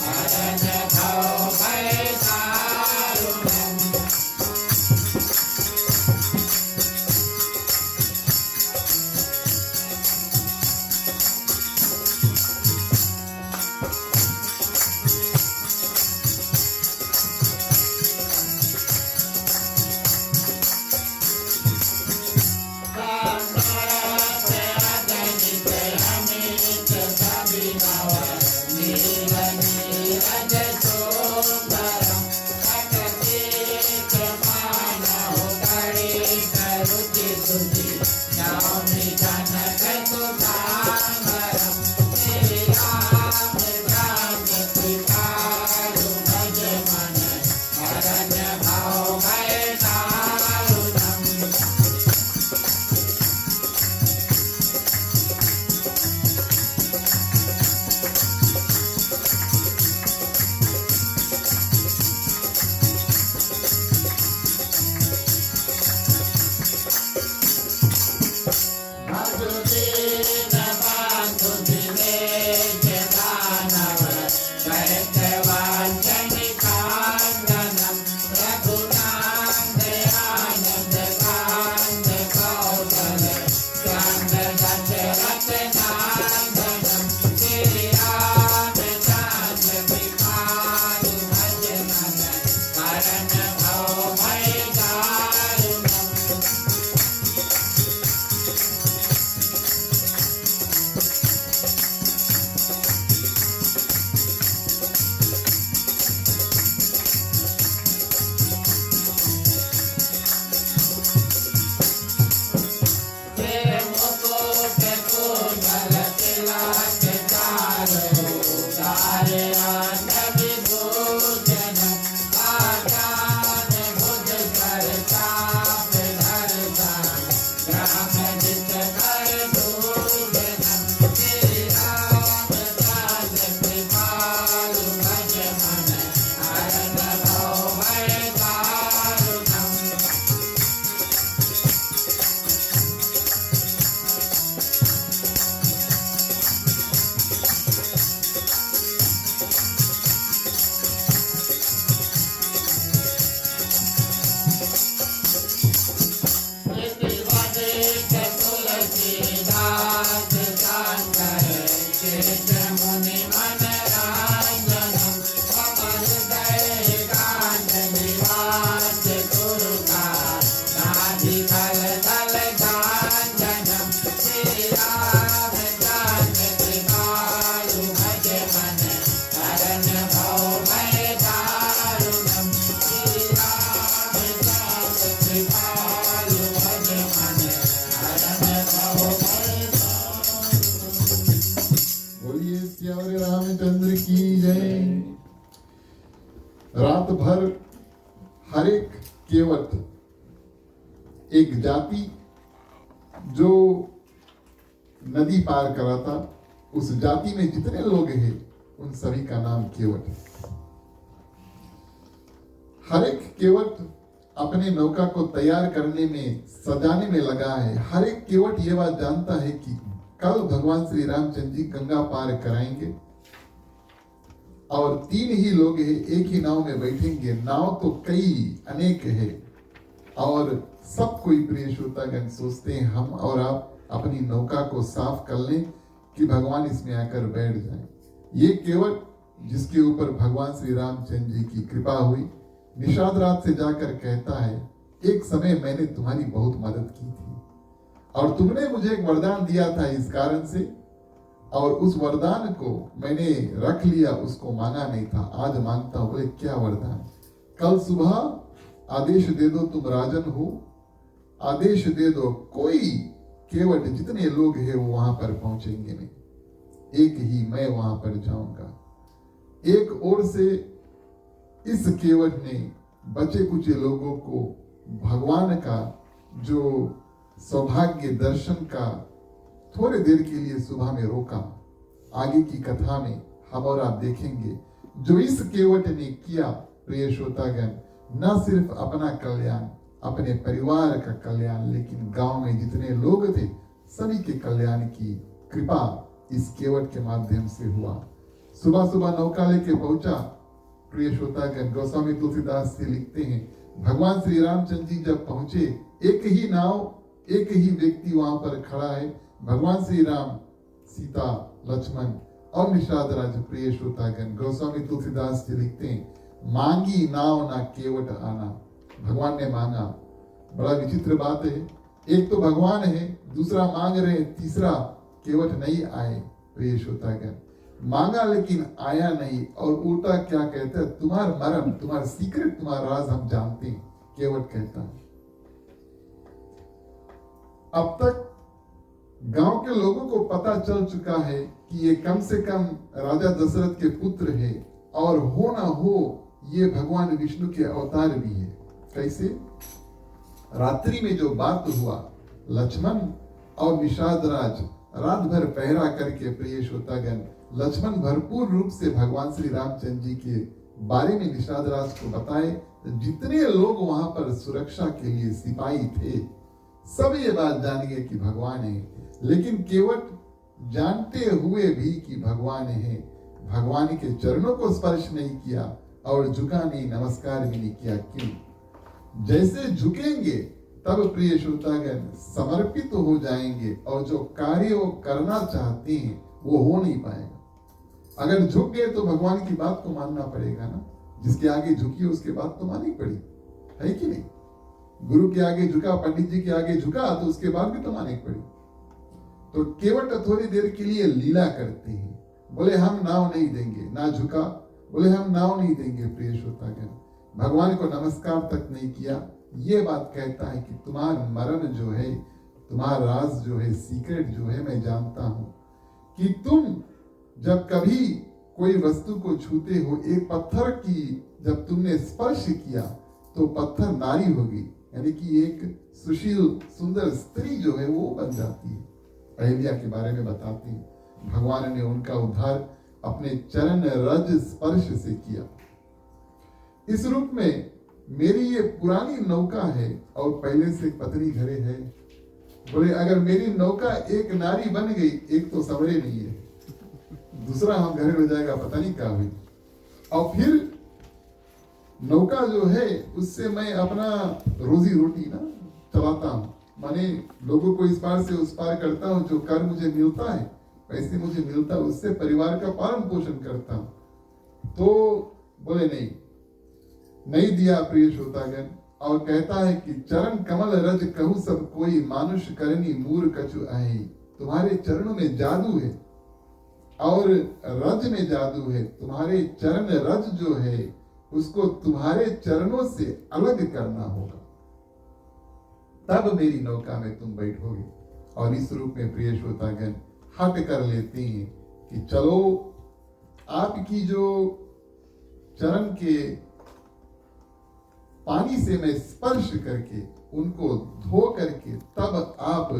हरन भव भय रज सुंदरम कटतीक मानव तड़ित रुचि सुधि नवमी जनक सुधांगरम श्री राम जानकी कृपालु भज मन मरण भव भय दारुणम भजुदीन बंधु दिनेश दानव दैत्यवांचनिकांदनम रघुनाथ आनंद कांद कौशल चंद दशरथ नंदनम श्री राम जानकी कृपालु भज मन मरण भव भय दारुणम तेरे मुकुट कुंडल तिलक चारो तारे अंग विभूषण आजान भुज कर चाप धरता ग्राम जित कर दूषणम श्री राम जानकी कृपालु भज मन हरण भव भय दारुणम प्रतिवदित तुलसीदास जानकर चेत मुनि मन रंजनम कमल दय कांड निवास दुर्गा नाभि कल दल कांचनम श्री राम जानकी कृपालु भज मन हरण भव भय दारुणम श्री राम जानकी कृपालु भज मन हरण भव भय दारुणम। बोलिए श्यावरे रामचंद्र की जय। रात भर हर एक केवट एक जाति जो नदी पार करा था, उस जाति में जितने लोग हैं उन सभी का नाम केवट है। हर एक केवट अपने नौका को तैयार करने में, सजाने में लगा है। हर एक केवट ये बात जानता है कि कल भगवान श्री रामचंद्र जी गंगा पार कराएंगे और 3 ही लोग हैं, एक ही नाव में बैठेंगे। नाव तो कई अनेक है और सब कोई प्रिय श्रोतागण सोचते हैं हम और आप अपनी नौका को साफ कर लें कि भगवान इसमें आकर बैठ जाएं। ये केवट जिसके ऊपर भगवान श्री रामचंद्र जी की कृपा हुई, निषाद रात से जाकर कहता है, एक समय मैंने तुम्हारी बहुत मदद की थी और तुमने मुझे एक वरदान दिया था इस कारण से, और उस वरदान को मैंने रख लिया, उसको मांगा नहीं था, आज मांगता हूं। बोले क्या वरदान? कल सुबह आदेश दे दो, तुम राजन हो, आदेश दे दो, कोई केवट जितने लोग हैं वो वहां पर पहुंचेंगे नहीं, एक ही मैं वहां पर जाऊंगा। एक ओर से इस केवट ने बचे कुचे लोगों को भगवान का जो सौभाग्य दर्शन का थोड़े देर के लिए सुबह में रोका। आगे की कथा में हम और आप देखेंगे जो इस केवट ने किया, प्रिय श्रोतागण, न सिर्फ अपना कल्याण, अपने परिवार का कल्याण, लेकिन गांव में जितने लोग थे सभी के कल्याण की कृपा इस केवट के माध्यम से हुआ। सुबह सुबह नौका लेके पहुंचा। प्रिय श्रोतागण, गोस्वामी तुलसीदास से लिखते हैं, भगवान श्री रामचंद्र जी जब पहुंचे, एक ही नाव, एक ही व्यक्ति वहां पर खड़ा है, भगवान श्री राम, सीता, लक्ष्मण और निषाद राज। प्रिय श्रोतागण, गोस्वामी तुलसीदास जी लिखते हैं, मांगी नाव ना केवट आना। भगवान ने मांगा। बड़ा विचित्र बात है, एक तो भगवान है, दूसरा मांग रहे, तीसरा केवट नहीं आए। प्रिय श्रोतागण, मांगा लेकिन आया नहीं, और उल्टा क्या कहता है, तुम्हारा मर्म, तुम्हारा सीक्रेट, तुम्हारा राज हम जानते हैं, केवट कहता है। अब तक गांव के लोगों को पता चल चुका है कि ये कम से कम राजा दशरथ के पुत्र है, और हो ना हो ये भगवान विष्णु के अवतार भी है। कैसे? रात्रि में जो बात हुआ, लक्ष्मण और निषादराज रात भर पहरा करके, प्रिय श्रोतागण, लक्ष्मण भरपूर रूप से भगवान श्री रामचंद्र जी के बारे में निषादराज को बताए। जितने लोग वहां पर सुरक्षा के लिए सिपाही थे, सब ये बात जान गए कि भगवान है, लेकिन केवट जानते हुए भी कि भगवान है, भगवान के चरणों को स्पर्श नहीं किया और झुका नहीं, नमस्कार भी नहीं किया। क्यों? जैसे झुकेंगे तब प्रिय श्रोतागण समर्पित हो जाएंगे, और जो कार्य वो करना चाहते हैं वो हो नहीं पाएगा। अगर झुक गए तो भगवान की बात को मानना पड़ेगा ना, जिसके आगे झुकी उसके बात तो माननी पड़ी, है कि नहीं? गुरु के आगे झुका, पंडित जी के आगे झुका, तो उसके बाद भी तो माननी पड़ी। तो केवट थोड़ी देर के लिए लीला करते हैं, बोले हम नाव नहीं देंगे, ना झुका, बोले हम नाव नहीं देंगे। प्रिय श्रोतागण, भगवान को नमस्कार तक नहीं किया। ये बात कहता है कि तुम्हारा मरण जो है, तुम्हारा राज जो है, सीक्रेट जो है, मैं जानता हूं कि तुम जब कभी कोई वस्तु को छूते हो, एक पत्थर की जब तुमने स्पर्श किया तो पत्थर नारी होगी, यानी कि एक सुशील सुंदर स्त्री जो है वो बन जाती है। अहिल्या के बारे में बताती है, भगवान ने उनका उद्धार अपने चरण रज स्पर्श से किया। इस रूप में मेरी ये पुरानी नौका है और पहले से पत्नी घरे है। बोले अगर मेरी नौका एक नारी बन गई, एक तो सवरे नहीं है, दूसरा हम घरे हो जाएगा, पता नहीं क्या हुई। और फिर नौका जो है उससे मैं अपना रोजी रोटी ना चलाता हूँ, माने लोगों को इस पार से उस पार करता हूँ, जो कर मुझे मिलता है पैसे मुझे मिलता है, उससे परिवार का पालन पोषण करता हूँ। तो बोले नहीं दिया प्रिय श्रोतागण, और कहता है कि चरण कमल रज कहू सब कोई, मानुष करनी मूर कछु आए। तुम्हारे चरणों में जादू है और रज में जादू है। तुम्हारे चरण रज जो है उसको तुम्हारे चरणों से अलग करना होगा, तब मेरी नौका में तुम बैठोगे। और इस रूप में प्रिय श्रोतागण हट कर लेते हैं कि चलो आपकी जो चरण के पानी से मैं स्पर्श करके उनको धो करके तब आप,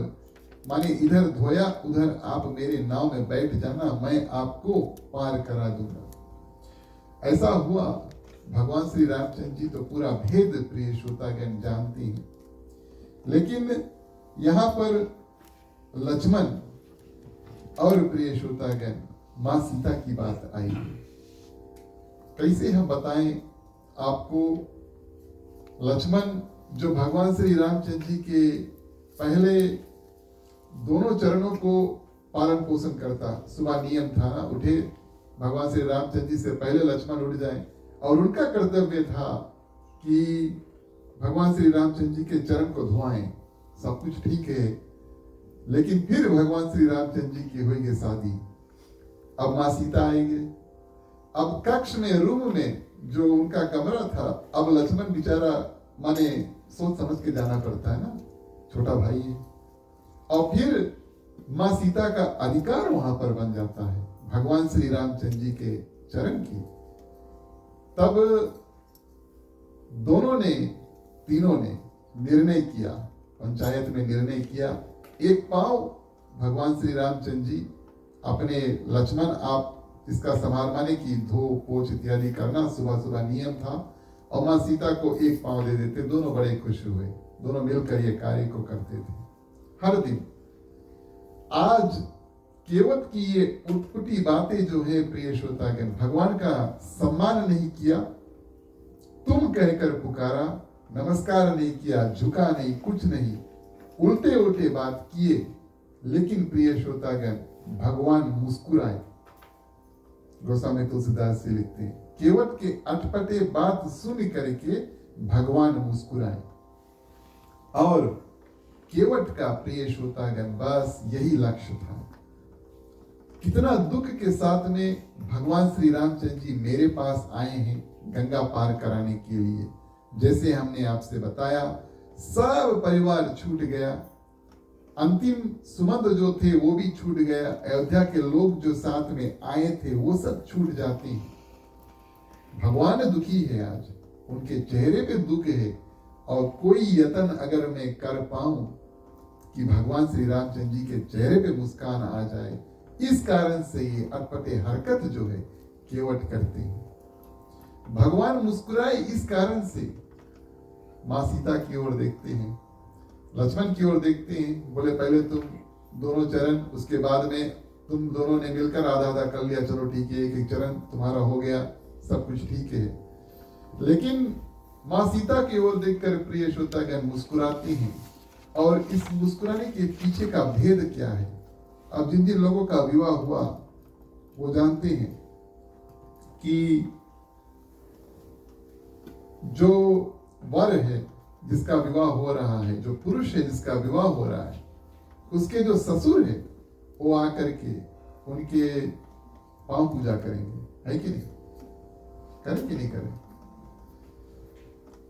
माने इधर धोया उधर आप मेरे नाव में बैठ जाना, मैं आपको पार करा दूंगा। ऐसा हुआ। भगवान श्री रामचंद्र जी तो पूरा भेद प्रिय श्रोतागण जानते हैं, लेकिन यहां पर लक्ष्मण और प्रिय श्रोतागण मां सीता की बात आई। कैसे हम बताएं आपको, लक्ष्मण जो भगवान श्री रामचंद्र जी के पहले दोनों चरणों को पालन पोषण करता। सुबह नियम था ना, उठे भगवान श्री रामचंद्र जी से पहले लक्ष्मण उठ जाए, और उनका कर्तव्य था कि भगवान श्री रामचंद्र जी के चरण को धोएं। सब कुछ ठीक है, लेकिन फिर भगवान श्री रामचंद्र जी की होगी शादी। अब मां सीता आएंगे। अब कक्ष में, रूम में जो उनका कमरा था, अब लक्ष्मण बेचारा माने सोच समझ के जाना पड़ता है ना, छोटा भाई है। और फिर मां सीता का अधिकार वहां पर बन जाता है भगवान श्री रामचंद्र जी के चरण की। तब दोनों ने, तीनों ने निर्णय किया, पंचायत में निर्णय किया, एक पांव भगवान श्री रामचंद्र जी अपने लक्ष्मण आप इसका संभाल, माने की धो पोछ इत्यादि करना, सुबह सुबह नियम था, और मां सीता को एक पांव दे देते। दोनों बड़े खुश हुए, दोनों मिलकर ये कार्य को करते थे हर दिन। आज केवट की ये उटपुटी बातें जो है प्रिय श्रोतागण, भगवान का सम्मान नहीं किया, तुम कहकर पुकारा, नमस्कार नहीं किया, झुका नहीं, कुछ नहीं, उल्टे उल्टे बात किए। लेकिन प्रिय श्रोतागण भगवान मुस्कुराए। गोस्वामी तुलसीदास जी लिखते हैं, केवट के अटपटे बात सुन करके भगवान मुस्कुराए। और केवट का प्रिय श्रोतागण बस यही लक्ष्य था। कितना दुख के साथ में भगवान श्री रामचंद्र जी मेरे पास आए हैं गंगा पार कराने के लिए। जैसे हमने आपसे बताया, सब परिवार छूट गया, अंतिम सुमंत जो थे वो भी छूट गया, अयोध्या के लोग जो साथ में आए थे वो सब छूट जाते हैं। भगवान दुखी है, आज उनके चेहरे पे दुख है। और कोई यत्न अगर मैं कर पाऊं कि भगवान श्री रामचंद्र जी के चेहरे पे मुस्कान आ जाए, इस कारण से ये अटपटे हरकत जो है केवट करते हैं। भगवान मुस्कुराए इस कारण से। माँ सीता की ओर देखते हैं, लक्ष्मण की ओर देखते हैं, बोले पहले तुम दोनों चरण, उसके बाद में तुम दोनों ने मिलकर आधा आधा कर लिया, चलो ठीक है, एक एक चरण तुम्हारा हो गया, सब कुछ ठीक है। लेकिन माँ सीता की ओर देखकर प्रिय श्रोतागण मुस्कुराते हैं। और इस मुस्कुराने के पीछे का भेद क्या है? अब जिन जिन लोगों का विवाह हुआ वो जानते हैं कि जो वर है जिसका विवाह हो रहा है, जो पुरुष है जिसका विवाह हो रहा है, उसके जो ससुर है वो आकर के उनके पांव पूजा करेंगे, है कि नहीं? करें कि नहीं करें?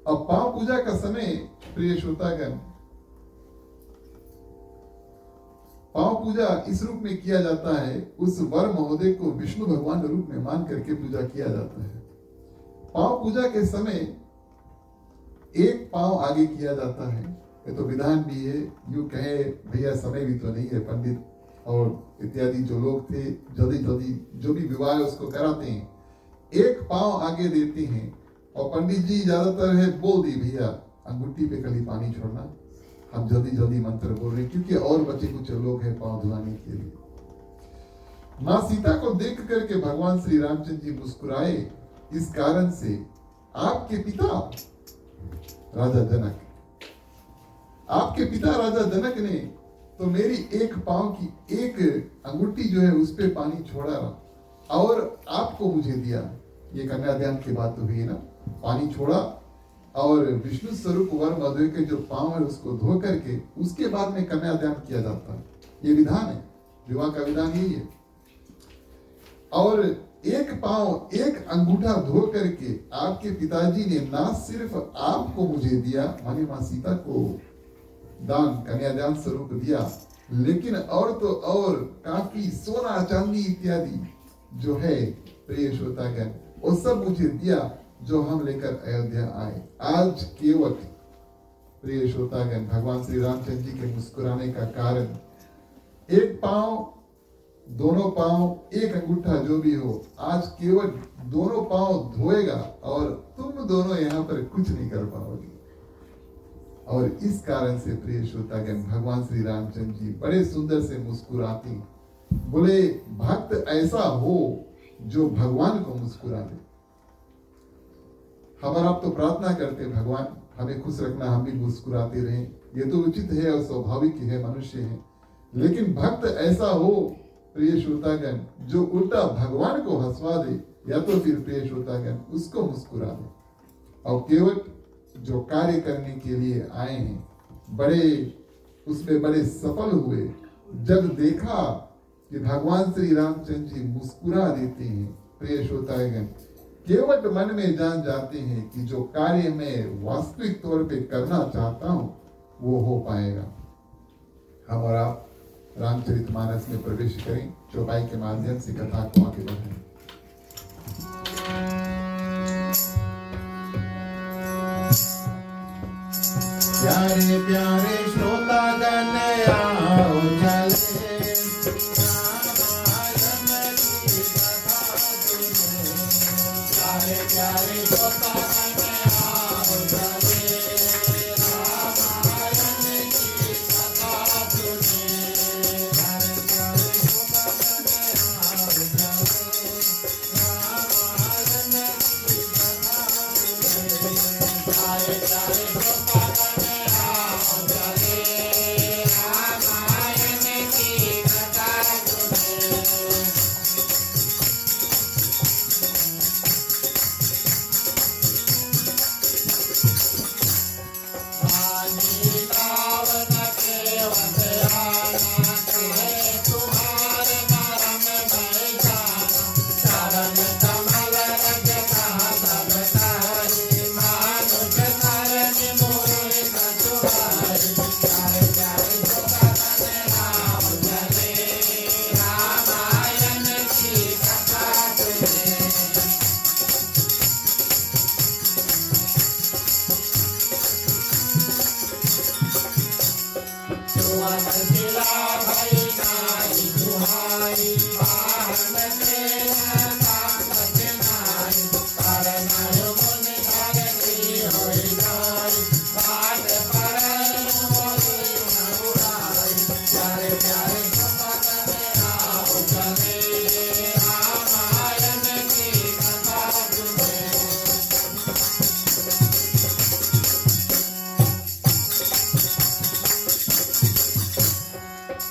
अब पांव पूजा का समय प्रिय श्रोतागण, पांव पूजा इस रूप में किया जाता है, उस वर महोदय को विष्णु भगवान रूप में मान करके पूजा किया जाता है। पांव पूजा के समय एक पांव आगे किया जाता है, ये तो विधान भी है। यूं कहे भैया समय भी तो नहीं है, पंडित और इत्यादि जो लोग थे जल्दी जल्दी जो भी विवाह है उसको कराते हैं, एक पांव आगे देते हैं। और पंडित जी ज्यादातर है बोल दी भैया अंगूठी पे कली पानी छोड़ना, हम जल्दी जल्दी मंत्र बोल रहे हैं, क्योंकि और बचे कुछ लोग हैं पांव धुलाने के लिए। माँ सीता को देख करके भगवान श्री रामचंद्र जी मुस्कुराए इस कारण से, आपके पिता राजा जनक, आपके पिता राजा जनक ने तो मेरी एक पांव की एक अंगूठी जो है उस पे पानी छोड़ा और आपको मुझे दिया। ये कन्यादान की बात तो हुई ना, पानी छोड़ा और विष्णु स्वरूप वर मधुर के जो पांव है उसको धो करके उसके बाद में कन्यादान किया जाता है। ये विधान है, विवाह का विधान यही है। और एक पांव एक अंगूठा धो करके आपके पिताजी ने ना सिर्फ आपको मुझे दिया, माने माँ सीता को दान कन्यादान स्वरूप दिया, लेकिन और तो और काफी सोना चांदी इत्यादि जो है प्रिय श्रोतागण वो सब मुझे दिया, जो हम लेकर अयोध्या आए। आज केवट प्रिय श्रोतागण भगवान श्री रामचंद्र जी के मुस्कुराने का कारण, एक पांव, दोनों पांव, एक अंगूठा जो भी हो, आज केवट दोनों पांव धोएगा और तुम दोनों यहाँ पर कुछ नहीं कर पाओगे। और इस कारण से प्रिय श्रोतागण भगवान श्री रामचंद्र जी बड़े सुंदर से मुस्कुराते, बोले भक्त ऐसा हो जो भगवान को मुस्कुरा दे। हमारा आप तो प्रार्थना करते भगवान हमें खुश रखना, हम भी मुस्कुराते रहें, ये तो उचित है और स्वाभाविक है, मनुष्य है। लेकिन भक्त ऐसा हो प्रिय श्रोतागण जो उल्टा भगवान को हंसवा दे, या तो फिर प्रिय श्रोतागण उसको मुस्कुरा दे। और केवट जो कार्य करने के लिए आए हैं, बड़े उसमें बड़े सफल हुए। जब देखा कि भगवान श्री रामचंद्र जी मुस्कुरा देते हैं, प्रिय श्रोतागण केवट मन में जान जाते हैं कि जो कार्य मैं वास्तविक तौर पे करना चाहता हूं वो हो पाएगा। हम और आप रामचरितमानस में प्रवेश करें, चौपाई के माध्यम से कथा को आगे बढ़ाएं। प्यारे प्यारे श्रोतागण आओ चले, रामायण की कथा सुने। प्यारे प्यारे श्रोतागण आओ चले, रामायण की कथा सुने। प्यारे प्यारे श्रोतागण आओ चले, रामायण की कथा सुने। प्यारे प्यारे श्रोतागण कमल रज कहा सब तारी मानुष नर मोर कछुआरी प्यारे प्यारे सुखन राम चले रामायण की कथा सुने सुवन जिला भई नारी दुहाई वाहन में ताकत नारी तरनर मुनि धरती होई नारी बाट पर मोरी न उड़ाई प्यारे प्यारे सुखन राम चले रामायण की कथा सुने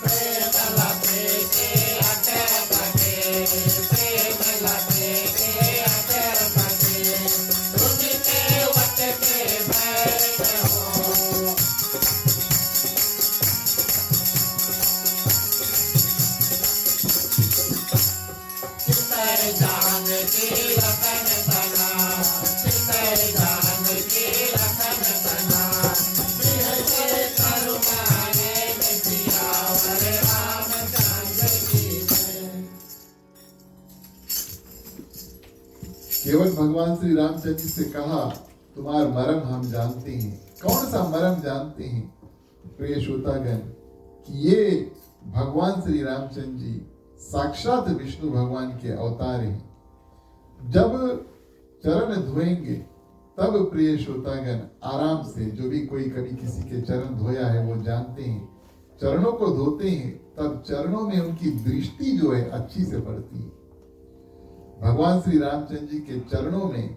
प्रेम लते के अटर पटे प्रेम लते के अटर पटे तुझके वट के बैठ हो चितर जान की रतन तना चितर जान की रतन तना प्रिय के करुणाने में सियावर रामचंद्र की जय। केवल भगवान श्री रामचंद्र जी से कहा तुम्हारा मरम हम जानते हैं। कौन सा मरम जानते हैं प्रिय श्रोतागण? कि ये भगवान श्री रामचंद्र जी साक्षात विष्णु भगवान के अवतार हैं। जब चरण धोएंगे तब प्रिय श्रोतागण आराम से, जो भी कोई कभी किसी के चरण धोया है वो जानते हैं, चरणों को धोते हैं तब चरणों में उनकी दृष्टि जो है अच्छी से पड़ती है। भगवान श्री रामचंद्र जी के चरणों में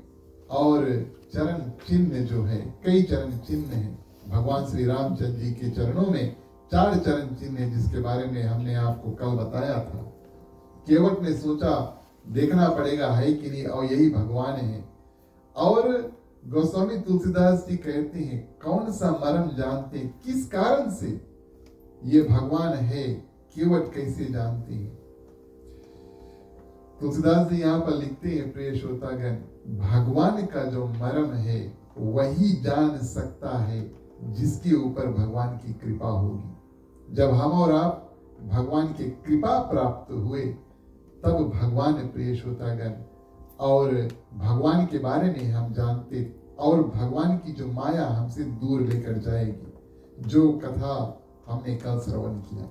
और चरण चिन्ह जो है, कई चरण चिन्ह हैं। भगवान श्री रामचंद्र जी के चरणों में 4 चरण चिन्ह है, जिसके बारे में हमने आपको कल बताया था। केवट ने सोचा देखना पड़ेगा है कि नहीं, और यही भगवान है। और गोस्वामी तुलसीदास जी कहते हैं कौन सा मर्म जानते, किस कारण से ये भगवान है, केवट कैसे जानते हैं। तुलसीदास जी यहाँ पर लिखते हैं प्रिय श्रोतागण, भगवान का जो मर्म है वही जान सकता है जिसके ऊपर भगवान की कृपा होगी। जब हम और आप भगवान की कृपा प्राप्त हुए तब भगवान प्रिय श्रोतागण और भगवान के बारे में हम जानते, और भगवान की जो माया हमसे दूर लेकर जाएगी, जो कथा हमने कल श्रवण किया।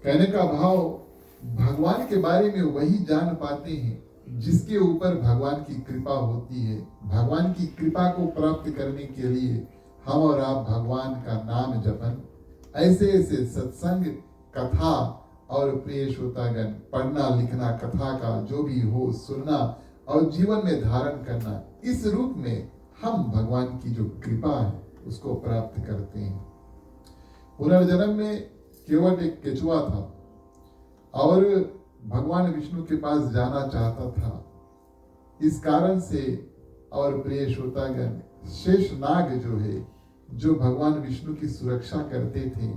कहने का भाव, भगवान के बारे में वही जान पाते हैं जिसके ऊपर भगवान की कृपा होती है। भगवान की कृपा को प्राप्त करने के लिए हम और आप भगवान का नाम जपन, ऐसे ऐसे सत्संग, कथा और प्रिय श्रोतागण पढ़ना लिखना, कथा का जो भी हो सुनना और जीवन में धारण करना, इस रूप में हम भगवान की जो कृपा है उसको प्राप्त करते हैं। पुनर्जन्म में केवट एक केचुआ था और भगवान विष्णु के पास जाना चाहता था। इस कारण से और प्रिय श्रोतागण शेषनाग जो है, जो भगवान विष्णु की सुरक्षा करते थे,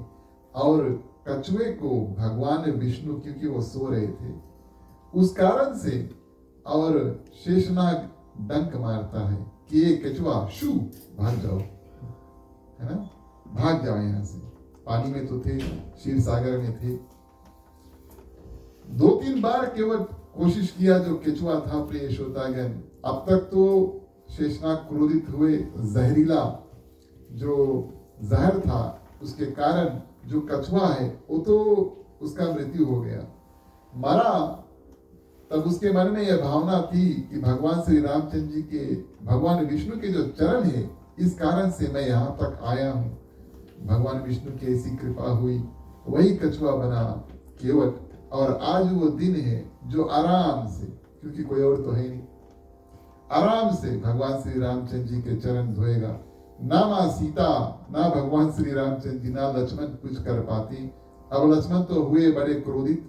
और कछुए को भगवान विष्णु, क्योंकि वो सो रहे थे, उस कारण से, और शेषनाग डंक मारता है कि ये कछुआ शू भाग जाओ, है ना, भाग जाओ यहाँ से। पानी में तो थे, क्षीर सागर में थे। 2-3 बार केवल कोशिश किया जो केचुआ था प्रिय श्रोतागण। अब तक तो शेषनाग क्रोधित हुए, जहरीला जो जहर था उसके कारण जो कछुआ है वो तो उसका मृत्यु हो गया, मरा। तब उसके मन में यह भावना थी कि भगवान श्री रामचंद्र जी के, भगवान विष्णु के जो चरण है, इस कारण से मैं यहाँ तक आया हूँ। भगवान विष्णु की ऐसी कृपा हुई, वही कछुआ बना केवट। और आज वो दिन है जो आराम से, क्योंकि कोई और तो है नहीं, आराम से भगवान श्री रामचंद्र जी के चरण धोएगा। ना माँ सीता, ना भगवान श्री रामचंद्र जी, ना लक्ष्मण कुछ कर पाते। अब लक्ष्मण तो हुए बड़े क्रोधित,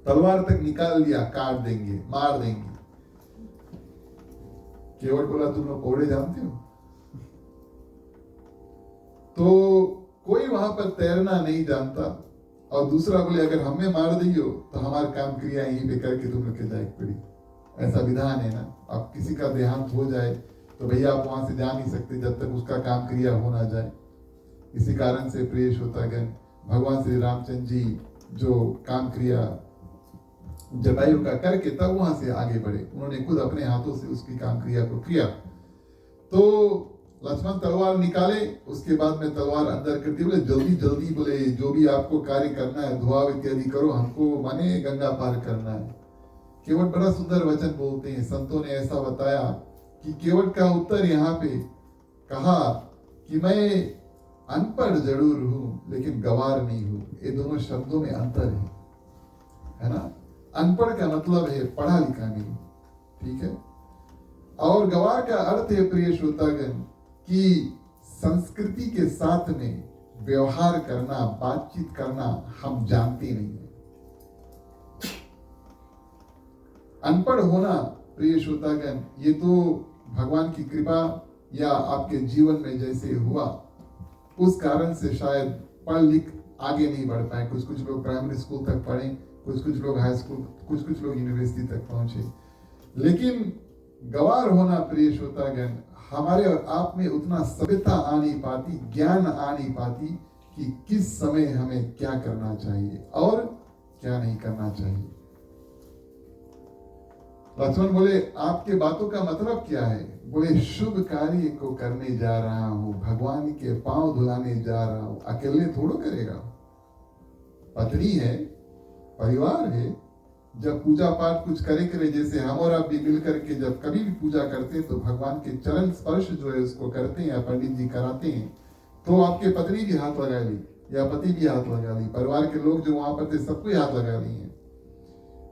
तलवार तक निकाल लिया, काट देंगे, मार देंगे। केवट बोला तुम लोग कौड़े जानते हो? तो कोई वहां पर तैरना नहीं जानता, और दूसरा बोले अगर हमें मार दियो तो हमारे काम क्रिया यहीं पे करके तुम लोग के जाए पड़ी। ऐसा विधान है ना। अब किसी का देहांत हो जाए तो भैया आप वहां से जा नहीं सकते जब तक उसका काम क्रिया हो ना जाए। इसी कारण से प्रिय श्रोतागण, भगवान श्री रामचंद्र जी जो काम क्रिया जटायु का करके तब वहां से आगे बढ़े, उन्होंने खुद अपने हाथों से उसकी काम क्रिया को किया। तो लक्ष्मण तलवार निकाले, उसके बाद में तलवार अंदर करती बोले जल्दी जल्दी, बोले जो भी आपको कार्य करना है धुआं इत्यादि करो, हमको माने गंगा पार करना है। केवट बड़ा सुंदर वचन बोलते हैं। संतों ने ऐसा बताया कि केवट का उत्तर यहाँ पे कहा कि मैं अनपढ़ जरूर हूं लेकिन गवार नहीं हूं। ये दोनों शब्दों में अंतर है ना। अनपढ़ का मतलब है पढ़ा लिखा नहीं, ठीक है। और गवार का अर्थ है प्रिय श्रोतागण कि संस्कृति के साथ में व्यवहार करना, बातचीत करना हम जानते नहीं है। अनपढ़ होना प्रिय श्रोतागण ये तो भगवान की कृपा या आपके जीवन में जैसे हुआ उस कारण से शायद पढ़ लिख आगे नहीं बढ़ पाए। कुछ कुछ लोग प्राइमरी स्कूल तक पढ़े, कुछ कुछ लोग हाई स्कूल, कुछ कुछ लोग यूनिवर्सिटी तक पहुंचे। लेकिन गवार होना प्रिय श्रोतागण हमारे और आप में उतना सभ्यता आ नहीं पाती, ज्ञान आ नहीं पाती कि किस समय हमें क्या करना चाहिए और क्या नहीं करना चाहिए। लक्ष्मण बोले आपके बातों का मतलब क्या है? बोले शुभ कार्य को करने जा रहा हूं, भगवान के पांव धुलाने जा रहा हूं। अकेले थोड़ो करेगा, पत्नी है, परिवार है। जब पूजा पाठ कुछ करे जैसे हम और आप भी मिल करके जब कभी भी पूजा करते हैं तो भगवान के चरण स्पर्श जो है उसको करते हैं या पंडित जी कराते हैं, तो आपके पत्नी भी हाथ लगा ली या पति भी हाथ लगा ली, परिवार के लोग जो वहां पर थे सबको हाथ लगा लिए।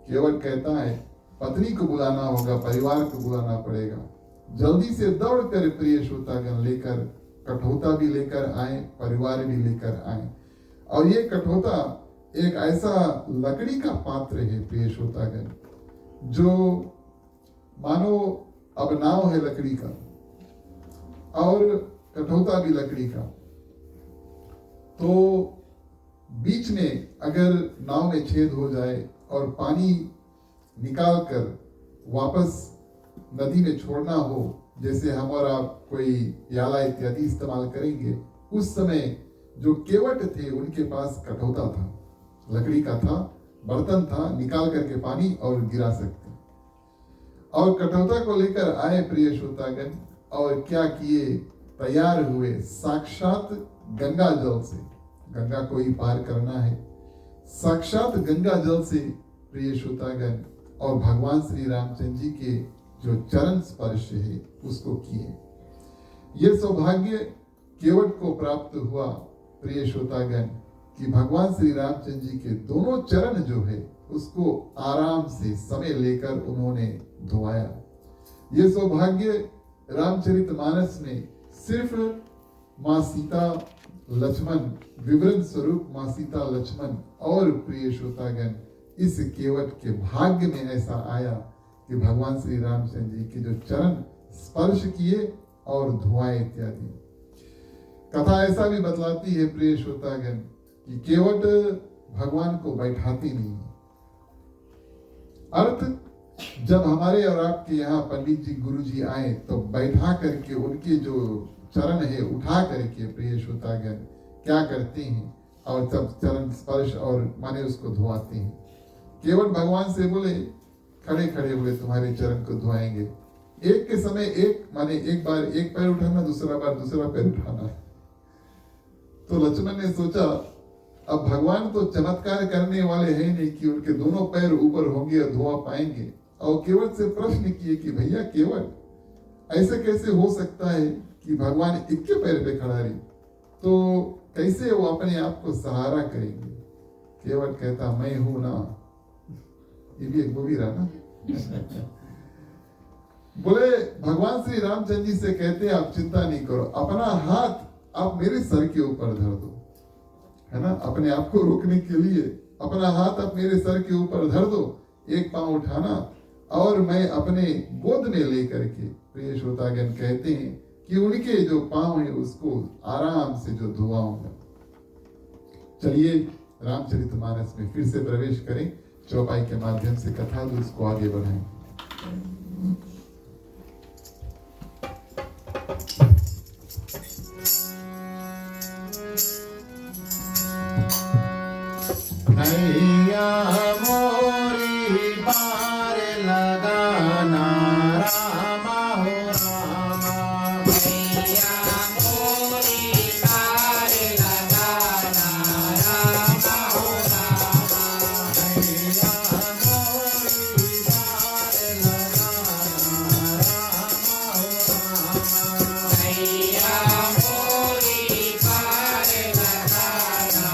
केवल कहता है पत्नी को बुलाना होगा, परिवार को बुलाना पड़ेगा। जल्दी से दौड़ कर प्रिय श्रोतागण लेकर कठोता भी लेकर आए, परिवार भी लेकर आए। और ये कठोता एक ऐसा लकड़ी का पात्र है प्रिय श्रोतागण जो मानो अब नाव है लकड़ी का और कठोता भी लकड़ी का। तो बीच में अगर नाव में छेद हो जाए और पानी निकाल कर वापस नदी में छोड़ना हो, जैसे हम और आप कोई याला इत्यादि इस्तेमाल करेंगे, उस समय जो केवट थे उनके पास कठोता था, लकड़ी का था, बर्तन था, निकाल करके पानी और गिरा सकते। और कठोता को लेकर आए प्रिय श्रोतागण और क्या किए, तैयार हुए साक्षात गंगा जल से। गंगा को ही पार करना है, साक्षात गंगा जल से प्रिय श्रोतागण, और भगवान श्री रामचंद्र जी के जो चरण स्पर्श है उसको किए। ये सौभाग्य केवट को प्राप्त हुआ प्रिय श्रोतागण कि भगवान श्री रामचंद्र जी के दोनों चरण जो है उसको आराम से समय लेकर उन्होंने धोया। ये सौभाग्य रामचरितमानस में सिर्फ माँ सीता लक्ष्मण, विवरण स्वरूप माँ सीता लक्ष्मण और प्रिय श्रोतागण इस केवट के भाग्य में ऐसा आया कि भगवान श्री रामचंद्र जी के जो चरण स्पर्श किए और धुआए इत्यादि। कथा ऐसा भी बतलाती है प्रिय श्रोतागण कि केवट भगवान को बैठाती नहीं है। अर्थ जब हमारे और आपके यहाँ पंडित जी गुरु जी आए तो बैठा करके उनके जो चरण है उठा करके प्रिय श्रोतागण क्या करते हैं और जब चरण स्पर्श और माने उसको धुआते हैं। केवट भगवान से बोले खड़े खड़े बोले तुम्हारे चरण को धुआएंगे। एक के समय एक माने एक बार एक पैर उठाना, दूसरा बार दूसरा पैर उठाना। तो लक्ष्मण ने सोचा अब भगवान तो चमत्कार करने वाले हैं नहीं कि उनके दोनों पैर ऊपर होंगे और धुआं पाएंगे। और केवट से प्रश्न किए कि भैया केवट ऐसे कैसे हो सकता है कि भगवान एक के पैर पे खड़ा रहे, तो कैसे वो अपने आप को सहारा करेंगे। केवट कहता मैं हूं ना, ये भी एक मूवी रहा ना। बोले भगवान श्री रामचंद्र जी से कहते हैं आप चिंता नहीं करो, अपना हाथ आप मेरे सर के ऊपर धर दो, है ना। अपने आप को रोकने के लिए अपना हाथ आप मेरे सर के ऊपर धर दो, एक पांव उठाना और मैं अपने गोद में लेकर के प्रिय श्रोतागण कहते हैं कि उनके जो पांव है उसको आराम से जो धुआऊंगा। चलिए रामचरितमानस में फिर से प्रवेश करें, चौपाई के माध्यम से कथा दूस को आगे बढ़ाएं। नैया मोरी पार लगाना रामा हो रामा, नैया मोरी पार लगाना रामा हो रामा, नैया मोरी पार लगाना रामा हो रामा, नैया मोरी पार लगाना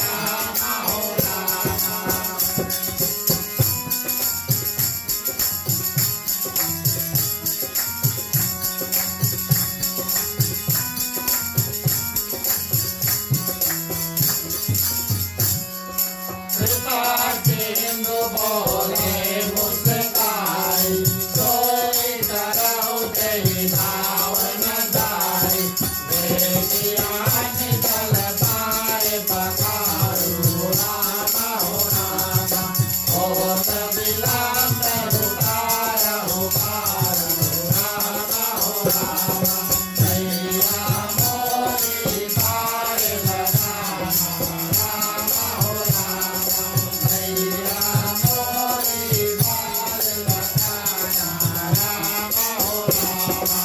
रामा हो रामा। कृपा सिंधु बोले मुस्काई, सोई तरहु तेरी नावन दाई, बेटियान जल पार पखारू रामा हो रामा, होत विलंब उतारहु पारहु रामा हो रामा, नैया मोरी पार लगाना रामा हो रामा, नैया मोरी पार लगाना रामा हो रामा।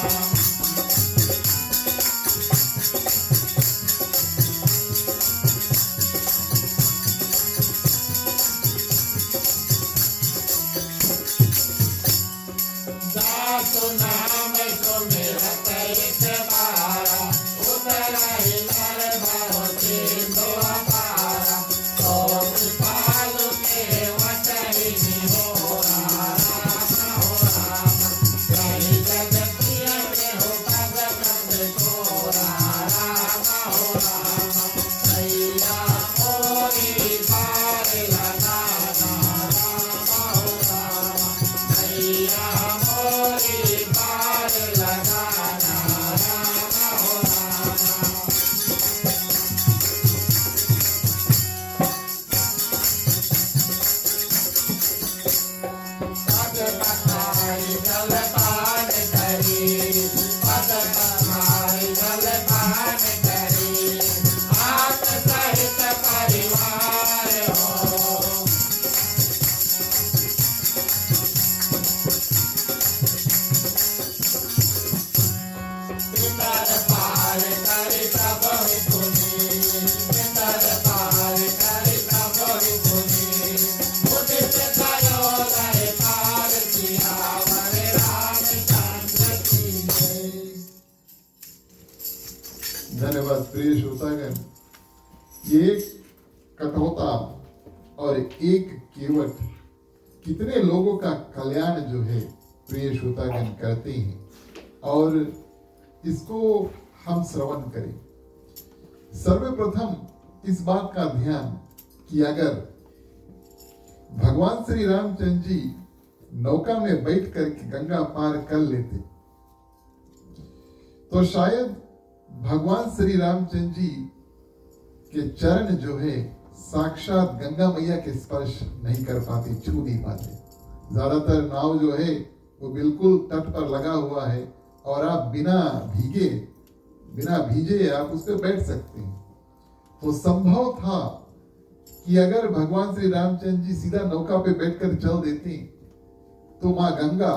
दासु नाम सुमिरत हित बारा, उतरहि नर भव सिंधु अपारा, तो कृपालु के वचहि निहोरा रामा हो रामा, कहि जगतिय देहु पद कंद छोरा रामा हो रामा, नैया मोरी पार लगाना रामा हो रामा, नैया मोरी पार लगाना रामा हो रामा। पद पखारी जल पान करी, पद पखारी जल पान करी, आप सहित परिवार हो, पितर पार करि प्रभु पुनि, पितर पार करि प्रभु पुनि, उदित करो लय पार सियावर रामचंद्र की जय। धन्यवाद प्रिय श्रोतागण। ये एक कठोता और एक केवट कितने लोगों का कल्याण जो है प्रिय श्रोतागण करते हैं, और इसको हम श्रवण करें। सर्वप्रथम इस बात का ध्यान कि अगर भगवान श्री रामचंद्र जी नौका में बैठ करके गंगा पार कर लेते तो शायद भगवान श्री रामचंद्र जी के चरण जो है साक्षात गंगा मैया के स्पर्श नहीं कर पाते, छू नहीं पाते। ज्यादातर नाव जो है वो बिल्कुल तट पर लगा हुआ है और आप बिना भीजे आप उस पर बैठ सकते हैं। तो संभव था कि अगर भगवान श्री रामचंद्र जी सीधा नौका पे बैठकर चल देते तो माँ गंगा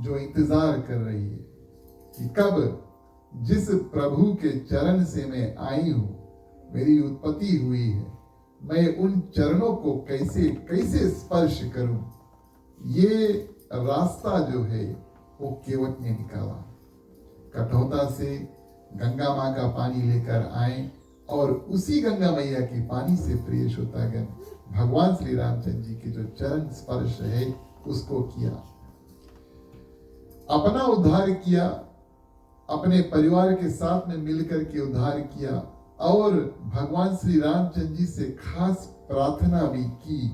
जो इंतजार कर रही है कि कब जिस प्रभु के चरण से मैं आई हूं, मेरी उत्पत्ति हुई है, मैं उन चरणों को कैसे कैसे स्पर्श करूं, ये रास्ता जो है वो केवट ने निकाला। कठौता से गंगा माँ का पानी लेकर आए और उसी गंगा मैया की पानी से प्रिय श्रोतागण भगवान श्री रामचंद्र जी के जो चरण स्पर्श है उसको किया, अपना उद्धार किया, अपने परिवार के साथ में मिलकर के उद्धार किया और भगवान श्री रामचंद्र जी से खास प्रार्थना भी की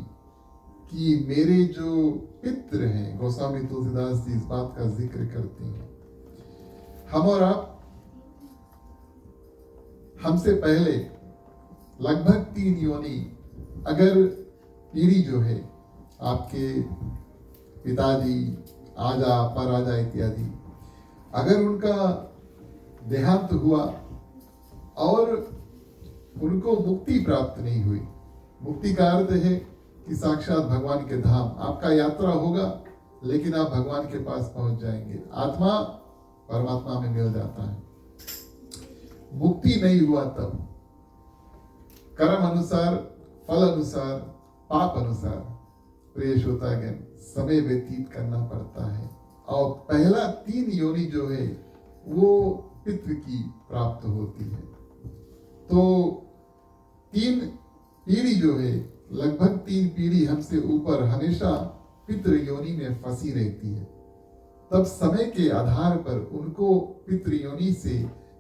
कि मेरे जो पितृ हैं, गोस्वामी तुलसीदास जी इस बात का जिक्र करते हैं, हम और आप हमसे पहले लगभग 3 योनि, अगर पीढ़ी जो है आपके पिताजी, आजा, पराजा इत्यादि, अगर उनका देहांत हुआ और उनको मुक्ति प्राप्त नहीं हुई, मुक्ति का अर्थ है कि साक्षात भगवान के धाम, आपका यात्रा होगा लेकिन आप भगवान के पास पहुंच जाएंगे, आत्मा परमात्मा में मिल जाता है। मुक्ति नहीं हुआ तब कर्म अनुसार, फल अनुसार, पाप अनुसार प्रिय श्रोतागण समय व्यतीत करना पड़ता है। और पहला 3 योनि जो है वो पितृ की प्राप्त होती है। तो 3 पीढ़ी जो है, लगभग 3 पीढ़ी हमसे ऊपर हमेशा पितृ योनि में फंसी रहती है। तब समय के आधार पर उनको पितृ योनि से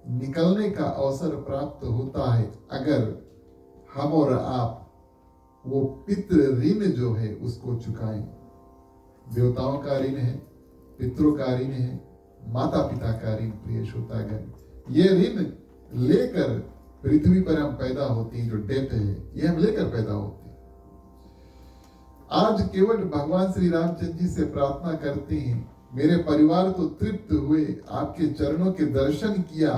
निकलने का अवसर प्राप्त होता है, अगर हम और आप वो पितृ ऋण जो है उसको चुकाएं। देवताओं का ऋण है, पितरों का ऋण है, माता पिता का ऋण। प्रिय श्रोतागण, ये ऋण लेकर पृथ्वी पर हम पैदा होते हैं, जो डेट है ये हम लेकर पैदा होते हैं। आज केवल भगवान श्री रामचंद्र जी से प्रार्थना करते हैं, मेरे परिवार तो तृप्त हुए, आपके चरणों के दर्शन किया,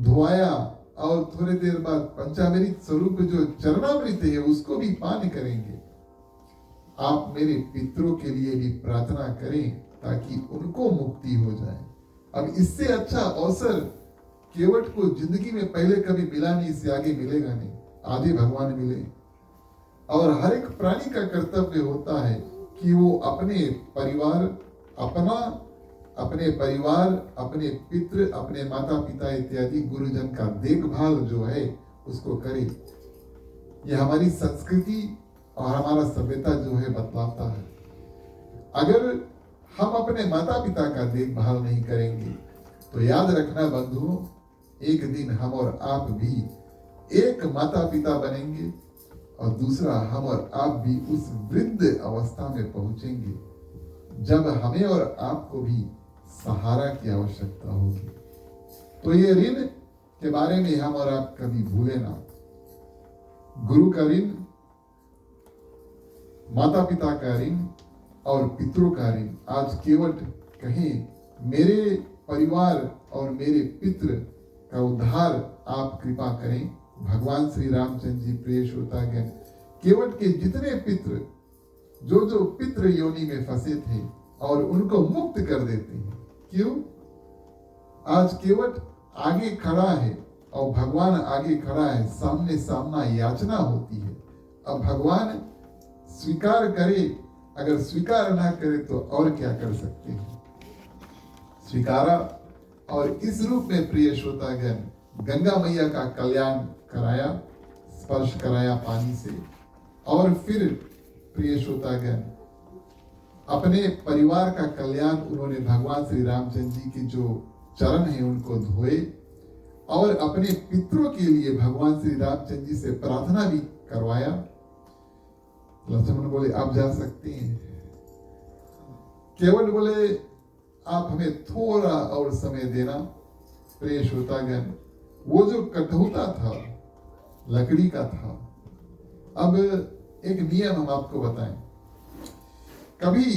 धोया, और थोड़ी देर बाद पंचामृत स्वरूप जो चरणामृत है उसको भी पान करेंगे। आप मेरे पितरों के लिए भी प्रार्थना करें ताकि उनको मुक्ति हो जाए। अब इससे अच्छा अवसर केवट को जिंदगी में पहले कभी मिला नहीं, इससे आगे मिलेगा नहीं। आधे भगवान मिले। और हर एक प्राणी का कर्तव्य होता है कि वो अपने परिवार, अपने पितृ, अपने माता पिता इत्यादि गुरुजन का देखभाल जो है उसको करे। ये हमारी संस्कृति और हमारा सभ्यता जो है बतलाता है। अगर हम अपने माता पिता का देखभाल नहीं करेंगे तो याद रखना बंधुओं, एक दिन हम और आप भी एक माता पिता बनेंगे और दूसरा हम और आप भी उस वृद्ध अवस्था में पहुंचेंगे जब हमें और आपको भी सहारा की आवश्यकता होगी। तो ये ऋण के बारे में हम और आप कभी भूले ना। गुरु का ऋण, माता पिता का ऋण और पितरों का ऋण। आज केवल कहें मेरे परिवार और मेरे पितृ का उद्धार आप कृपा करें। भगवान श्री रामचंद्र जी प्रिय श्रोतागण, केवट के जितने पितृ जो पितृ योनि में फंसे थे और उनको मुक्त कर देते हैं। क्यों? आज केवट आगे खड़ा है और भगवान आगे खड़ा है, सामने सामना याचना होती है। अब भगवान स्वीकार करे, अगर स्वीकार ना करे तो और क्या कर सकते हैं। स्वीकारा और इस रूप में प्रिय श्रोतागण गंगा मैया का कल्याण कराया, स्पर्श कराया पानी से। और फिर प्रिय श्रोतागण अपने परिवार का कल्याण उन्होंने भगवान श्री रामचंद्र जी के जो चरण हैं उनको धोए और अपने पितरों के लिए भगवान श्री रामचंद्र जी से प्रार्थना भी करवाया। लक्ष्मण बोले आप जा सकते हैं। केवल बोले आप हमें थोड़ा और समय देना। प्रिय श्रोतागण, वो जो कठौता था लकड़ी का था। अब एक नियम हम आपको बताएं, कभी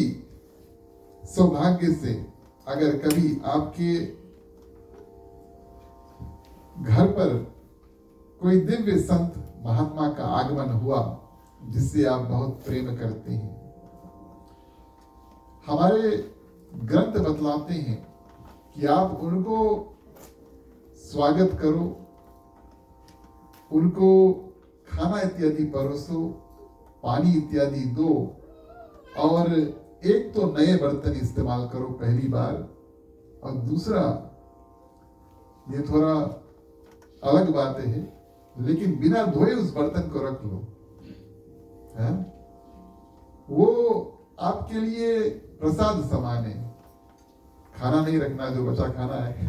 सौभाग्य से अगर कभी आपके घर पर कोई दिव्य संत महात्मा का आगमन हुआ जिससे आप बहुत प्रेम करते हैं, हमारे ग्रंथ बतलाते हैं कि आप उनको स्वागत करो, उनको खाना इत्यादि परोसो, पानी इत्यादि दो और एक तो नए बर्तन इस्तेमाल करो पहली बार, और दूसरा ये थोड़ा अलग बात है लेकिन बिना धोए उस बर्तन को रख लो। है? वो आपके लिए प्रसाद समान है। खाना नहीं रखना जो बचा खाना है,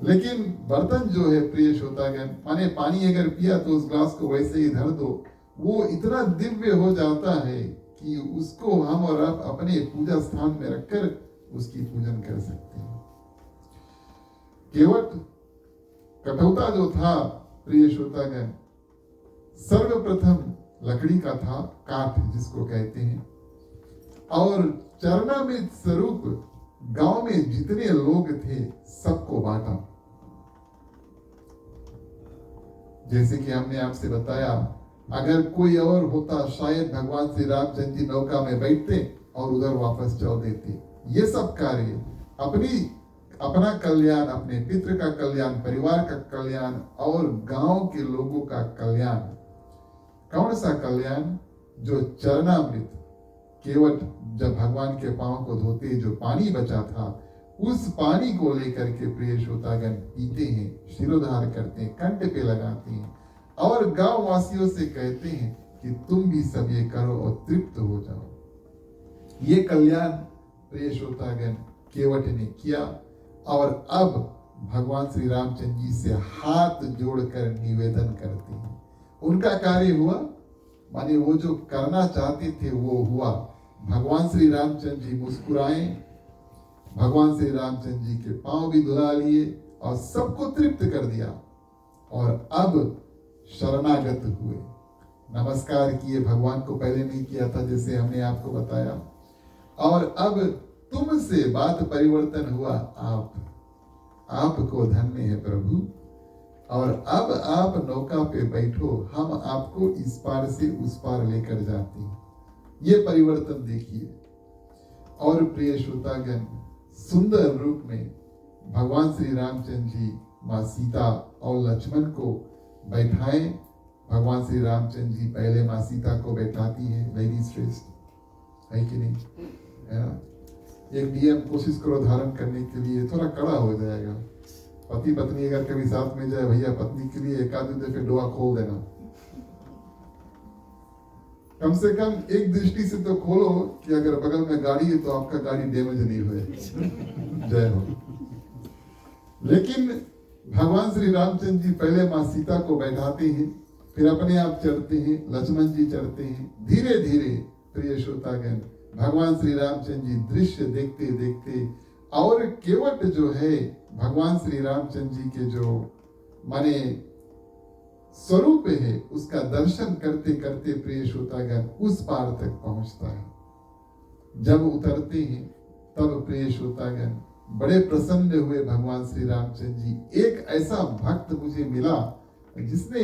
लेकिन बर्तन जो है प्रिय श्रोतागण, माने पानी अगर पिया तो उस ग्लास को वैसे ही धर दो, वो इतना दिव्य हो जाता है कि उसको हम और आप अपने पूजा स्थान में रखकर उसकी पूजन कर सकते हैं। केवट कठौता जो था प्रिय श्रोतागण, सर्वप्रथम लकड़ी का था, काठ जिसको कहते हैं, और चरणामृत स्वरूप गांव में जितने लोग थे सबको बांटा। जैसे कि हमने आपसे बताया, अगर कोई और होता शायद भगवान श्री रामचंद्र जी नौका में बैठते और उधर वापस चल देते। ये सब कार्य अपना कल्याण, अपने पितृ का कल्याण, परिवार का कल्याण और गांव के लोगों का कल्याण। कौन सा कल्याण? जो चरणामृत केवट जब भगवान के पांव को धोते जो पानी बचा था, उस पानी को लेकर के प्रिय श्रोतागण पीते हैं, शिरोधार करते हैं, कंठ पे लगाते हैं और गांव वासियों से कहते हैं कि तुम भी सब ये करो और तृप्त हो जाओ। ये कल्याण प्रिय श्रोतागण केवट ने किया और अब भगवान श्री रामचंद्र जी से हाथ जोड़कर निवेदन करते हैं। उनका कार्य हुआ, माने वो जो करना चाहते थे वो हुआ। भगवान श्री रामचंद्र जी मुस्कुराए, भगवान श्री रामचंद्र जी के पांव भी धुला लिए और सबको तृप्त कर दिया और अब शरणागत हुए, नमस्कार किए। भगवान को पहले नहीं किया था जैसे हमने आपको बताया, और अब तुमसे बात परिवर्तन हुआ। आपको धन्य है प्रभु, और अब आप नौका पे बैठो, हम आपको इस पार से उस पार लेकर जाते हैं। ये परिवर्तन देखिए। और प्रिय श्रोतागण, सुंदर रूप में भगवान श्री रामचंद्र जी माँ सीता और लक्ष्मण को बैठाए। भगवान श्री रामचंद्र जी पहले माँ सीता को बैठाती है, लेडी श्रेष्ठ है कि नहीं, है ना। एक नियम कोशिश करो धारण करने के लिए, थोड़ा कड़ा हो जाएगा। पति पत्नी अगर कभी साथ में जाए, भैया पत्नी के लिए एक आध दफे डोआ खोल देना, कम से कम एक दृष्टि से तो खोलो कि अगर बगल में गाड़ी है तो आपका गाड़ी डैमेज नहीं हुए। जय हो। लेकिन भगवान श्री रामचंद्र जी पहले माँ सीता को बैठाते हैं, फिर अपने आप चढ़ते हैं, लक्ष्मण जी चढ़ते हैं। धीरे धीरे प्रिय श्रोतागण भगवान श्री रामचंद्र जी दृश्य देखते देखते, और केवट जो है भगवान श्री रामचंद्र जी के जो माने स्वरूप है उसका दर्शन करते करते प्रिय श्रोतागण उस पार तक पहुंचता है। जब उतरते हैं तब प्रिय श्रोतागण बड़े प्रसन्न हुए भगवान श्री रामचंद्र जी। एक ऐसा भक्त मुझे मिला जिसने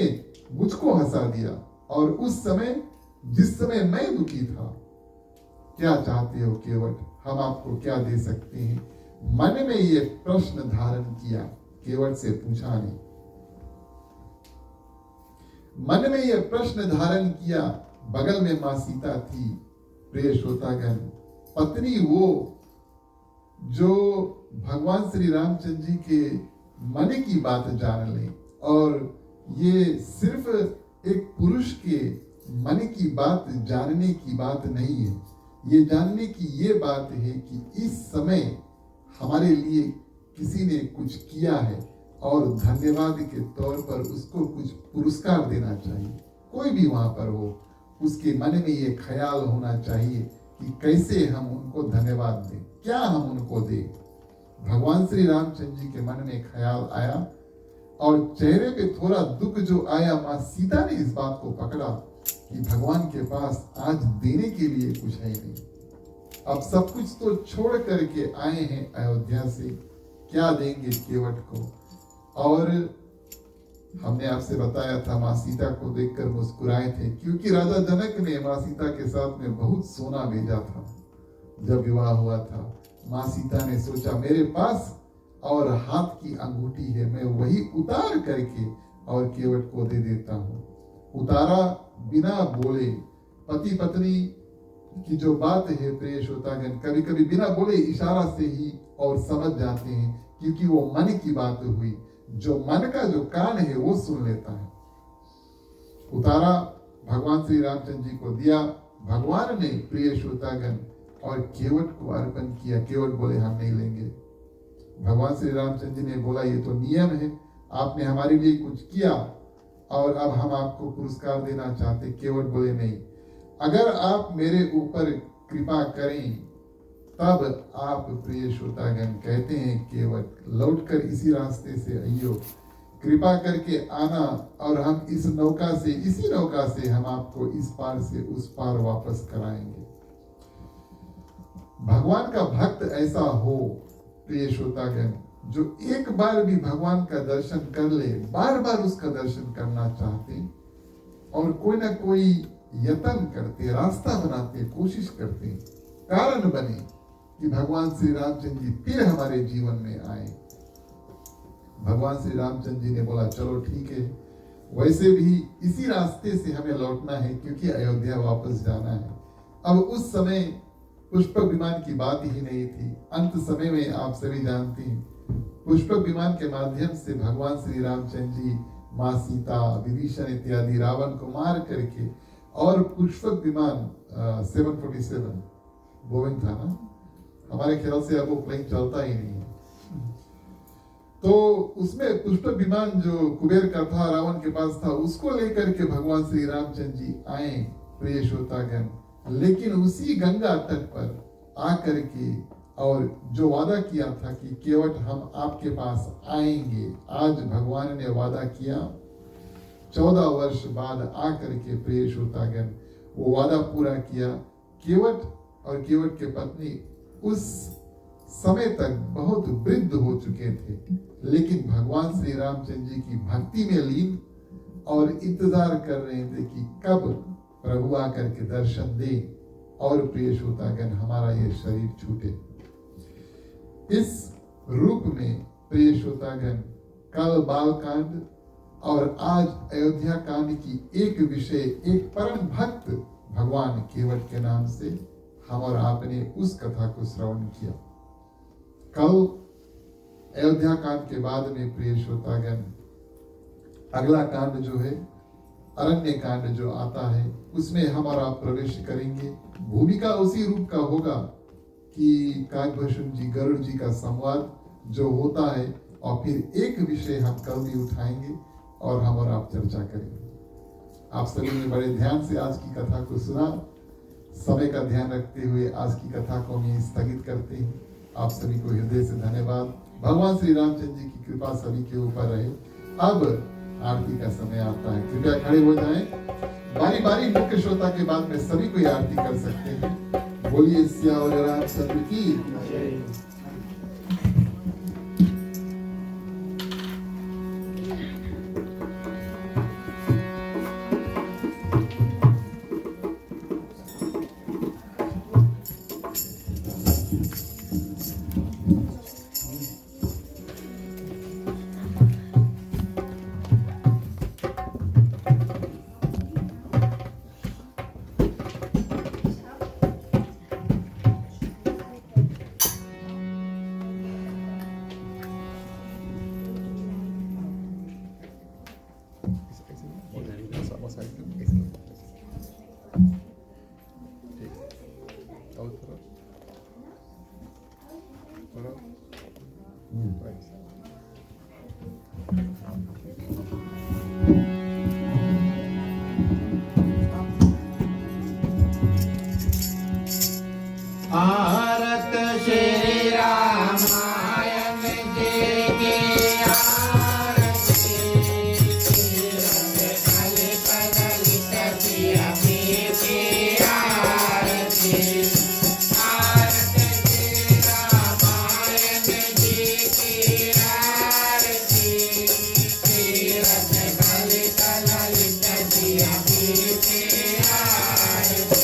मुझको हंसा दिया, और उस समय जिस समय मैं दुखी था, क्या चाहते हो केवट, हम आपको क्या दे सकते हैं? मन में ये प्रश्न धारण किया, केवट से पूछा नहीं, मन में यह प्रश्न धारण किया। बगल में मां सीता थी। प्रिय श्रोतागण, पत्नी वो जो भगवान श्री रामचंद्र जी के मन की बात जान ले, और ये सिर्फ एक पुरुष के मन की बात जानने की बात नहीं है, ये जानने की ये बात है कि इस समय हमारे लिए किसी ने कुछ किया है और धन्यवाद के तौर पर उसको कुछ पुरस्कार देना चाहिए। कोई भी वहां पर हो, उसके मन में ये ख्याल होना चाहिए कि कैसे हम उनको धन्यवाद दें, क्या हम उनको दें। भगवान श्री रामचंद्र जी के मन में ख्याल आया, और चेहरे पे थोड़ा दुख जो आया, माँ सीता ने इस बात को पकड़ा कि भगवान के पास आज देने के लिए कुछ है नहीं, अब सब कुछ तो छोड़ करके आए हैं अयोध्या से, क्या देंगे केवट को। और हमने आपसे बताया था माँ सीता को देखकर मुस्कुराए थे, क्योंकि राजा जनक ने माँ सीता के साथ में बहुत सोना भेजा था। जब विवाह हुआ था, माँ सीता ने सोचा मेरे पास और हाथ की अंगूठी है, मैं वही उतार करके और केवट को दे देता हूँ। उतारा बिना बोले। पति पत्नी की जो बात है प्रिय श्रोतागण, कभी कभी बिना बोले इशारा से ही और समझ जाते हैं, क्योंकि वो मन की बात हुई। जो मन का जो कान है वो सुन लेता है। उतारा, भगवान श्री रामचंद्र जी को दिया। भगवान ने प्रिय श्रोतागण और केवट को अर्पण किया। केवट बोले हम नहीं लेंगे। भगवान श्री रामचंद्र जी ने बोला ये तो नियम है, आपने हमारे लिए कुछ किया और अब हम आपको पुरस्कार देना चाहते। केवट बोले नहीं, अगर आप मेरे ऊपर कृपा करें तब आप प्रिय श्रोतागण कहते हैं केवट लौटकर इसी रास्ते से आइयो कृपा करके आना और हम इस नौका से, इसी नौका से हम आपको इस पार से उस पार वापस कराएंगे। भगवान का भक्त ऐसा हो प्रिय श्रोतागण, जो एक बार भी भगवान का दर्शन कर ले, बार बार उसका दर्शन करना चाहते और कोई ना कोई यत्न करते, रास्ता बनाते, कोशिश करते, कारण बने कि भगवान श्री रामचंद्र जी फिर हमारे जीवन में आए। भगवान श्री रामचंद्र जी ने बोला चलो ठीक है, वैसे भी इसी रास्ते से हमें लौटना है क्योंकि अयोध्या वापस जाना है। अब उस समय पुष्पक विमान की बात ही नहीं थी। अंत समय में आप सभी जानते हैं, पुष्पक विमान के माध्यम से भगवान श्री रामचंद्र जी माँ सीता, विभीषण इत्यादि रावण को मार करके, और पुष्पक विमान 747 बोइंग था ना, हमारे ख्याल से अब वो प्लेन चलता ही नहीं है। तो उसमें पुष्पक विमान जो कुबेर का था, रावण के पास था, उसको लेकर के भगवान श्री रामचंद्र जी आए प्रिय श्रोतागण। लेकिन उसी गंगा तट पर आकर के और जो वादा किया था कि केवट हम आपके पास आएंगे, आज भगवान ने वादा किया। 14 वर्ष बाद आकर के प्रिय श्रोतागण वो वादा पूरा किया। केवट और केवट के पत्नी उस समय तक बहुत वृद्ध हो चुके थे, लेकिन भगवान श्री रामचंद्र जी की भक्ति में लीन और इंतजार कर रहे थे कि कब प्रभु आकर के दर्शन दे और प्रिय श्रोतागण हमारा ये शरीर छूटे। इस रूप में प्रिय श्रोतागण कल बाल कांड और आज अयोध्या कांड की एक विषय, एक परम भक्त भगवान केवट के नाम से हम और आपने उस कथा को श्रवण किया। कल अयोध्या कांड के बाद में प्रिय श्रोतागण अगला कांड जो है अरण्य कांड जो आता है, उसमें हम और आप प्रवेश करेंगे। भूमिका उसी रूप का होगा कि काकभूषण जी, गरुड़ जी का संवाद जो होता है, और फिर एक विषय हम कल भी उठाएंगे और हम और आप चर्चा करेंगे। आप सभी ने बड़े ध्यान से आज की कथा को सुना। समय का ध्यान रखते हुए आज की कथा को हम स्थगित करते हैं। आप सभी को हृदय से धन्यवाद। भगवान श्री रामचंद्र जी की कृपा सभी के ऊपर रहे। अब आरती का समय आता है, कृपया खड़े हो जाएं। बारी बारी मुख्य श्रोता के बाद में सभी को आरती कर सकते हैं। बोलिए सियावर रामचंद्र की। आरत श्री रामायण जी की आरती, कलि कलित पिया की आरती। आरत श्री रामायण जी की आरती, तीरथ कलि कलित पिया की आरती।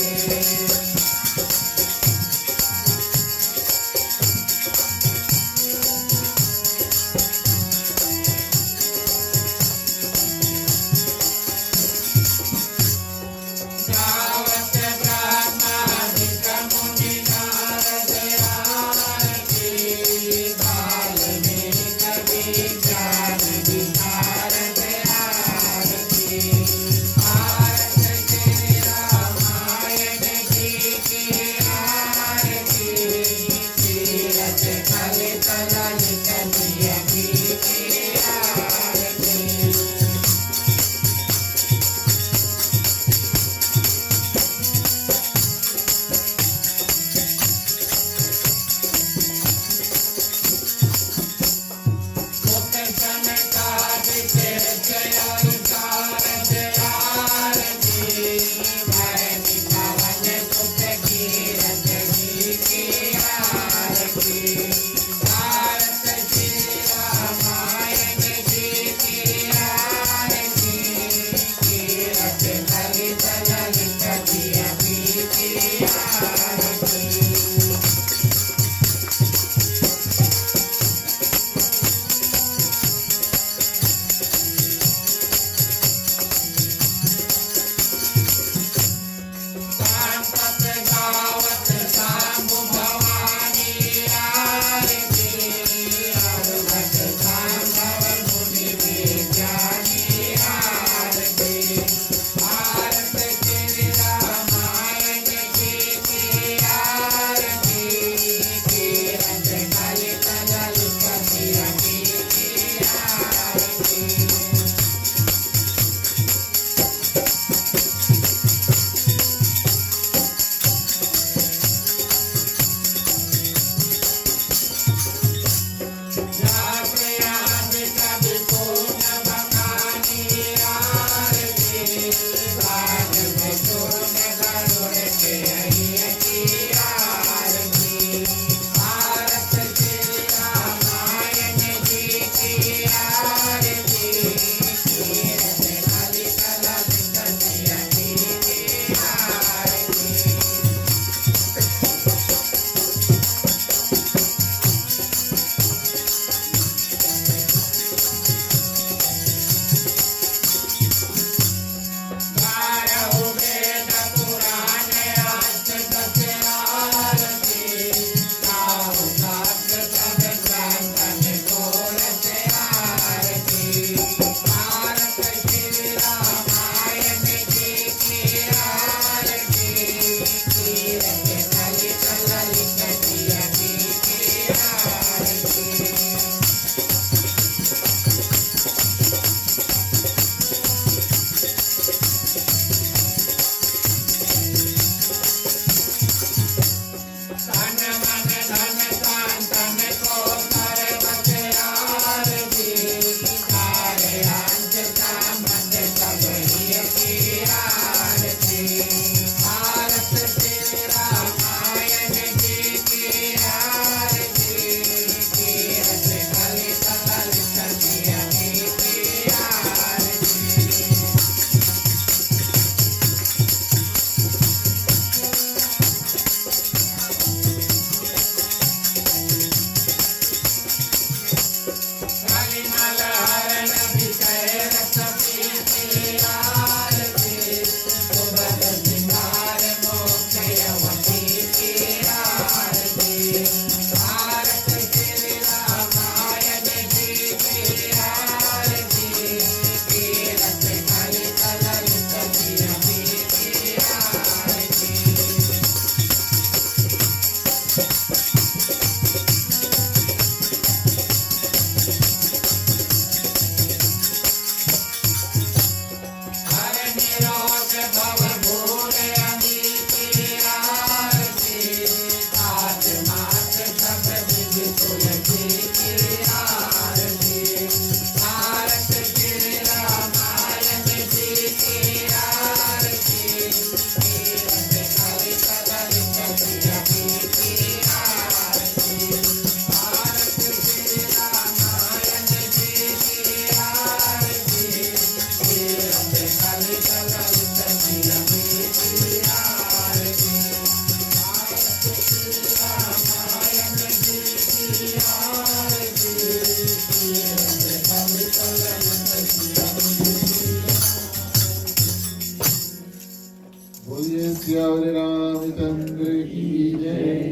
बोलिए सियावर रामचंद्र की जय।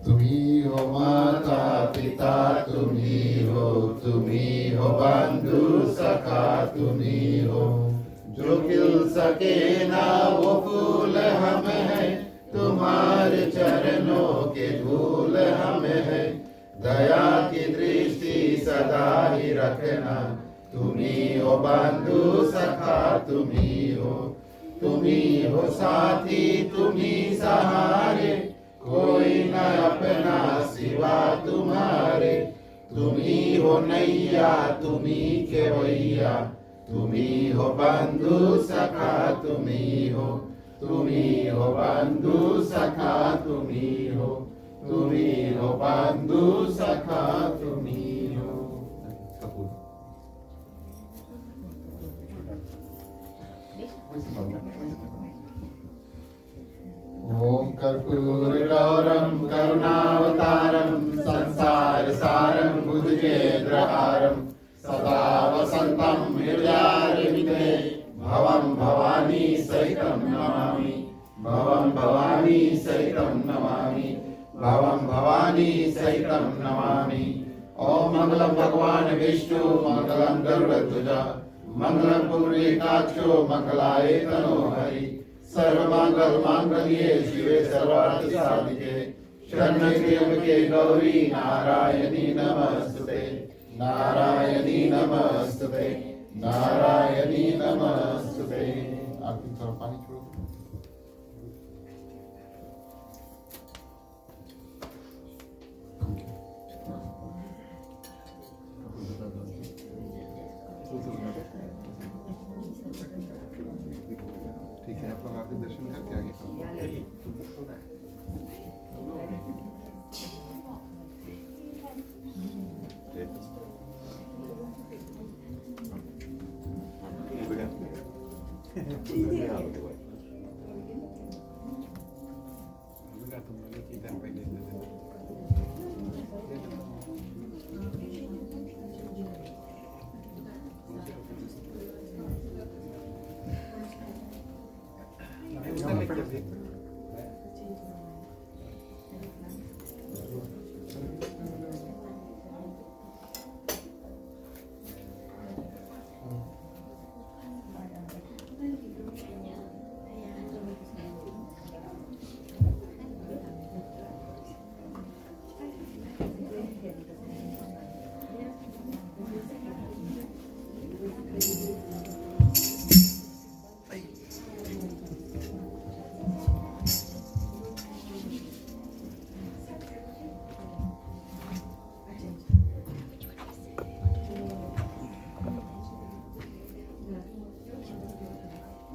तुम्ही हो माता पिता, तुम्ही हो बंधु सखा, तुम्ही हो जो खिल सके ना वो फूल हम है, तुम्हारे चरणों के धूल हम है। दया की दृष्टि सदा ही रखना, तुम्ही हो बंधु सखा, तुम्ही हो साथी, तुम्ही सहारे, कोई न अपना सिवा तुम्हारे। तुम्ही हो नैया, तुम्ही केवैया, तुम्ही हो बंधु सखा, तुम्ही हो बंधु सखा, तुम्ही हो बंधु सखा, तुम्ही हो। ओम कर्पूरगौरम करुणावतारम संसार सारम बुद्धेन्द्रहारम सदा वसंतम हृदयारविंदे भवं भवानी सहितं नमामि, भवं भवानी सहितं नमामि, भवं भवानी सहितं नमामि। ओम मंगलम भगवान विष्णु मंगलम गरुड़ध्वज मंगलम पुंडरीकाक्षो मंगलाय तनोहरि सर्वमंगल मांगल्ये शिवे सर्वार्थ साधिके शरण्ये त्र्यंबके गौरी नारायणी नमस्तुते नारायणी नमस्तुते नारायणी नमस्तुते। आरती थोड़ा पानी छोड़ो। ठीक है, आप लोग आके दर्शन करके आगे करो।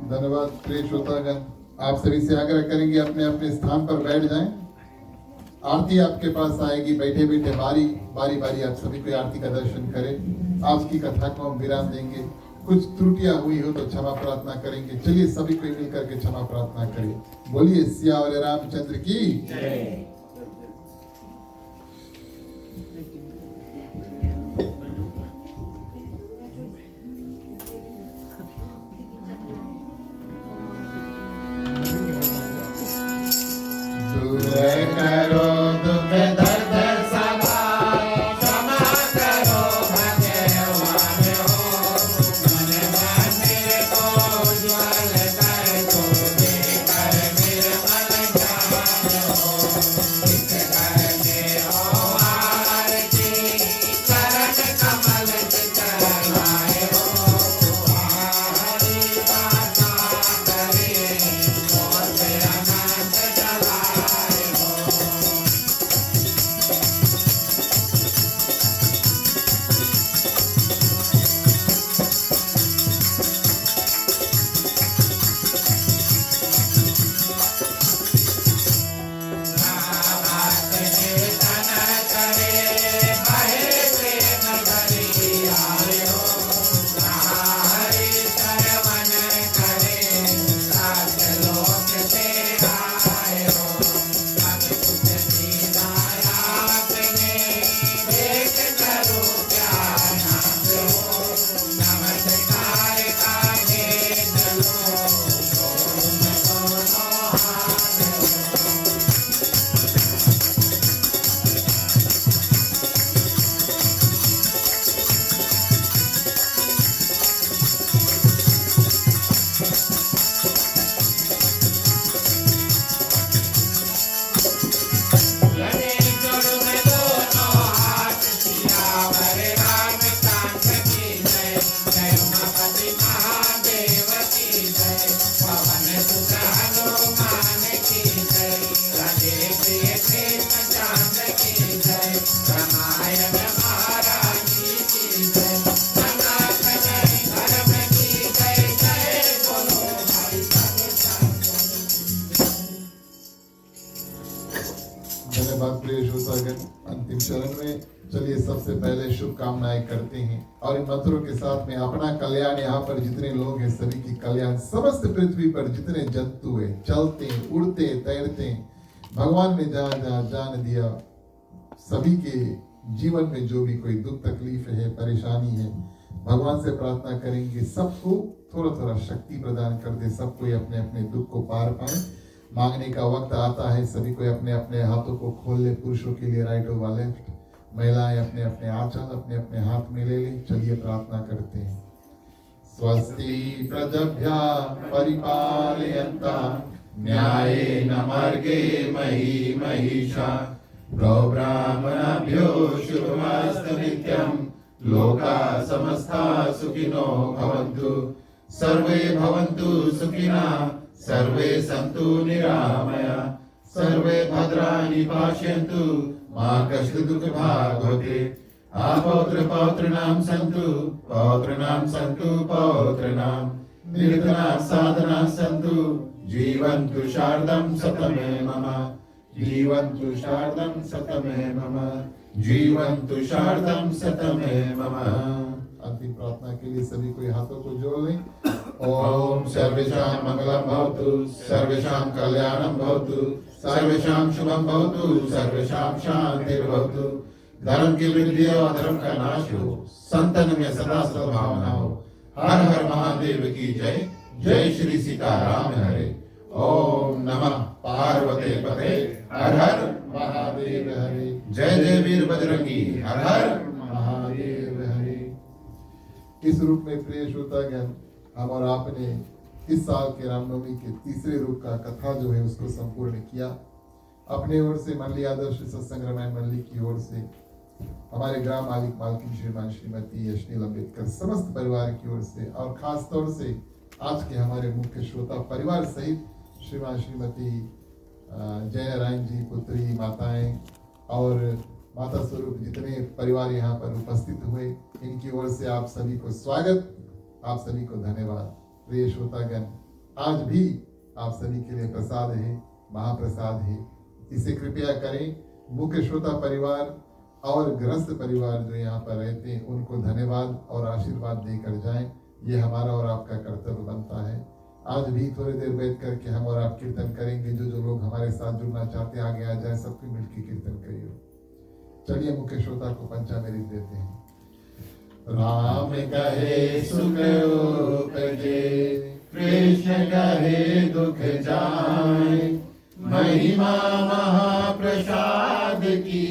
धन्यवाद प्रिय श्रोतागण, आप सभी से आग्रह करेंगे अपने अपने स्थान पर बैठ जाएं। आरती आपके पास आएगी, बैठे बैठे बारी बारी आप सभी को आरती का दर्शन करें। आज की कथा को हम विराम देंगे। कुछ त्रुटियां हुई हो तो क्षमा प्रार्थना करेंगे। चलिए सभी को मिलकर के क्षमा प्रार्थना करें। बोलिए सियावर रामचंद्र की जय। करो दुख दर्द सबाए क्षमा करो भगवान हो मन मंदिर को ज्वल कर दो देकर निर्मल ज्ञान हो इस घर में हो आरती चरण कमल चढ़ाए हो तुम्हारी गाथा करे और अनंत जलाए हो। धन्यवाद प्रिय श्रोतागण। अंतिम चरण में चलिए सबसे पहले शुभकामनाएं करते हैं और इन मंत्रों के साथ में अपना कल्याण, यहाँ पर जितने लोग हैं सभी की कल्याण, समस्त पृथ्वी पर जितने जंतु हैं चलते उड़ते तैरते भगवान ने जहाँ जहाँ जान दिया, सभी के जीवन में जो भी कोई दुख तकलीफ है परेशानी है, भगवान से प्रार्थना करेंगे सबको थोड़ा थोड़ा शक्ति प्रदान कर दे, सब कोई अपने अपने दुख को पार पाए। मांगने का वक्त आता है, सभी को अपने अपने हाथों को खोल ले, पुरुषों के लिए राइट और लेफ्ट, महिलाएं अपने अपने आंचल अपने अपने हाथ में ले लें। चलिए प्रार्थना करते हैं। स्वस्ति प्रजभ्यः परिपालयन्तां न्यायेन मार्गेण मही महिषा ब्राह्मणाभ्यो शुभमस्तु नित्यं। लोकाः समस्ताः सुखिनो भवन्तु। सर्वे भवन्तु सुखिनः। सर्वे सन्तु निरामया। सर्वे भद्राणि पश्यन्तु। मा कश्चित् दुःखभाग् भवेत्। पौत्रणां सन्तु। पौत्रणां सन्तु पौत्रणां। निर्धनाः साधनाः सन्तु। जीवन्तु शारदं शतमे मम। जीवन्तु शारदं शतमे मम। जीवन्तु शारदं शतमे मम। अंतिम प्रार्थना के लिए सभी को हाथों को जोड़ लें। ओम सर्वेषां मंगलं भवतु। सर्वेषां कल्याणं भवतु। सर्वेषां शुभं भवतु। सर्वेषां शान्तिर्भवतु। धर्म की वृद्धि और अधर्म का नाश हो। संतन में सदा सद्भावना हो। हर हर महादेव की जय। जय श्री सीताराम हरे। ओम नमः पार्वती पते। हर हर महादेव हरे। जय जय वीर बजरंगी। हर हर महादेव हरे। इस रूप में प्रिय श्रोतागण, हम और आपने इस साल के रामनवमी के तीसरे रूप का कथा जो है उसको संपूर्ण किया। अपने ओर से मंडली आदर्श सत्संग रामायण मंडली की ओर से हमारे ग्राम मालिक मालकिन श्रीमान श्रीमती यशनील अम्बेडकर समस्त परिवार की ओर से और खास तौर से आज के हमारे मुख्य श्रोता परिवार सहित श्रीमान श्रीमती जय नारायण जी, पुत्री, माताएं और माता स्वरूप जितने परिवार यहाँ पर उपस्थित हुए, इनकी ओर से आप सभी को स्वागत, आप सभी को धन्यवाद। प्रिय श्रोतागण, आज भी आप सभी के लिए प्रसाद है, महाप्रसाद है, इसे कृपया करें। मुख्य श्रोता परिवार और गृहस्थ परिवार जो यहाँ पर रहते हैं उनको धन्यवाद और आशीर्वाद देकर जाएं। ये हमारा और आपका कर्तव्य बनता है। आज भी थोड़ी देर बैठ करके हम और आप कीर्तन करेंगे। जो जो लोग हमारे साथ जुड़ना चाहते हैं आगे आ जाए, सबको मिलकर कीर्तन करिए। चलिए मुख्य श्रोता को पंचामृत देते हैं। राम कहे सुख उपजे, कृष्ण कहे दुख जाए। महिमा महाप्रसाद की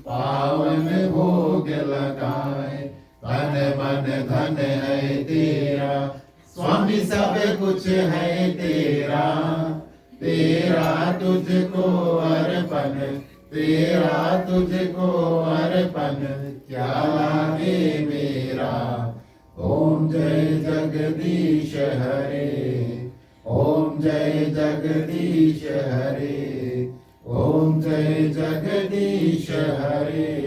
पावन भोग लगाए। तन मन धन है तेरा, स्वामी सब कुछ है तेरा। तेरा तुझको अर्पण, तेरा तुझको अर्पण, क्या लागे मेरा। ओम जय जगदीश हरे। ओम जय जगदीश हरे। ओम जय जगदीश हरे।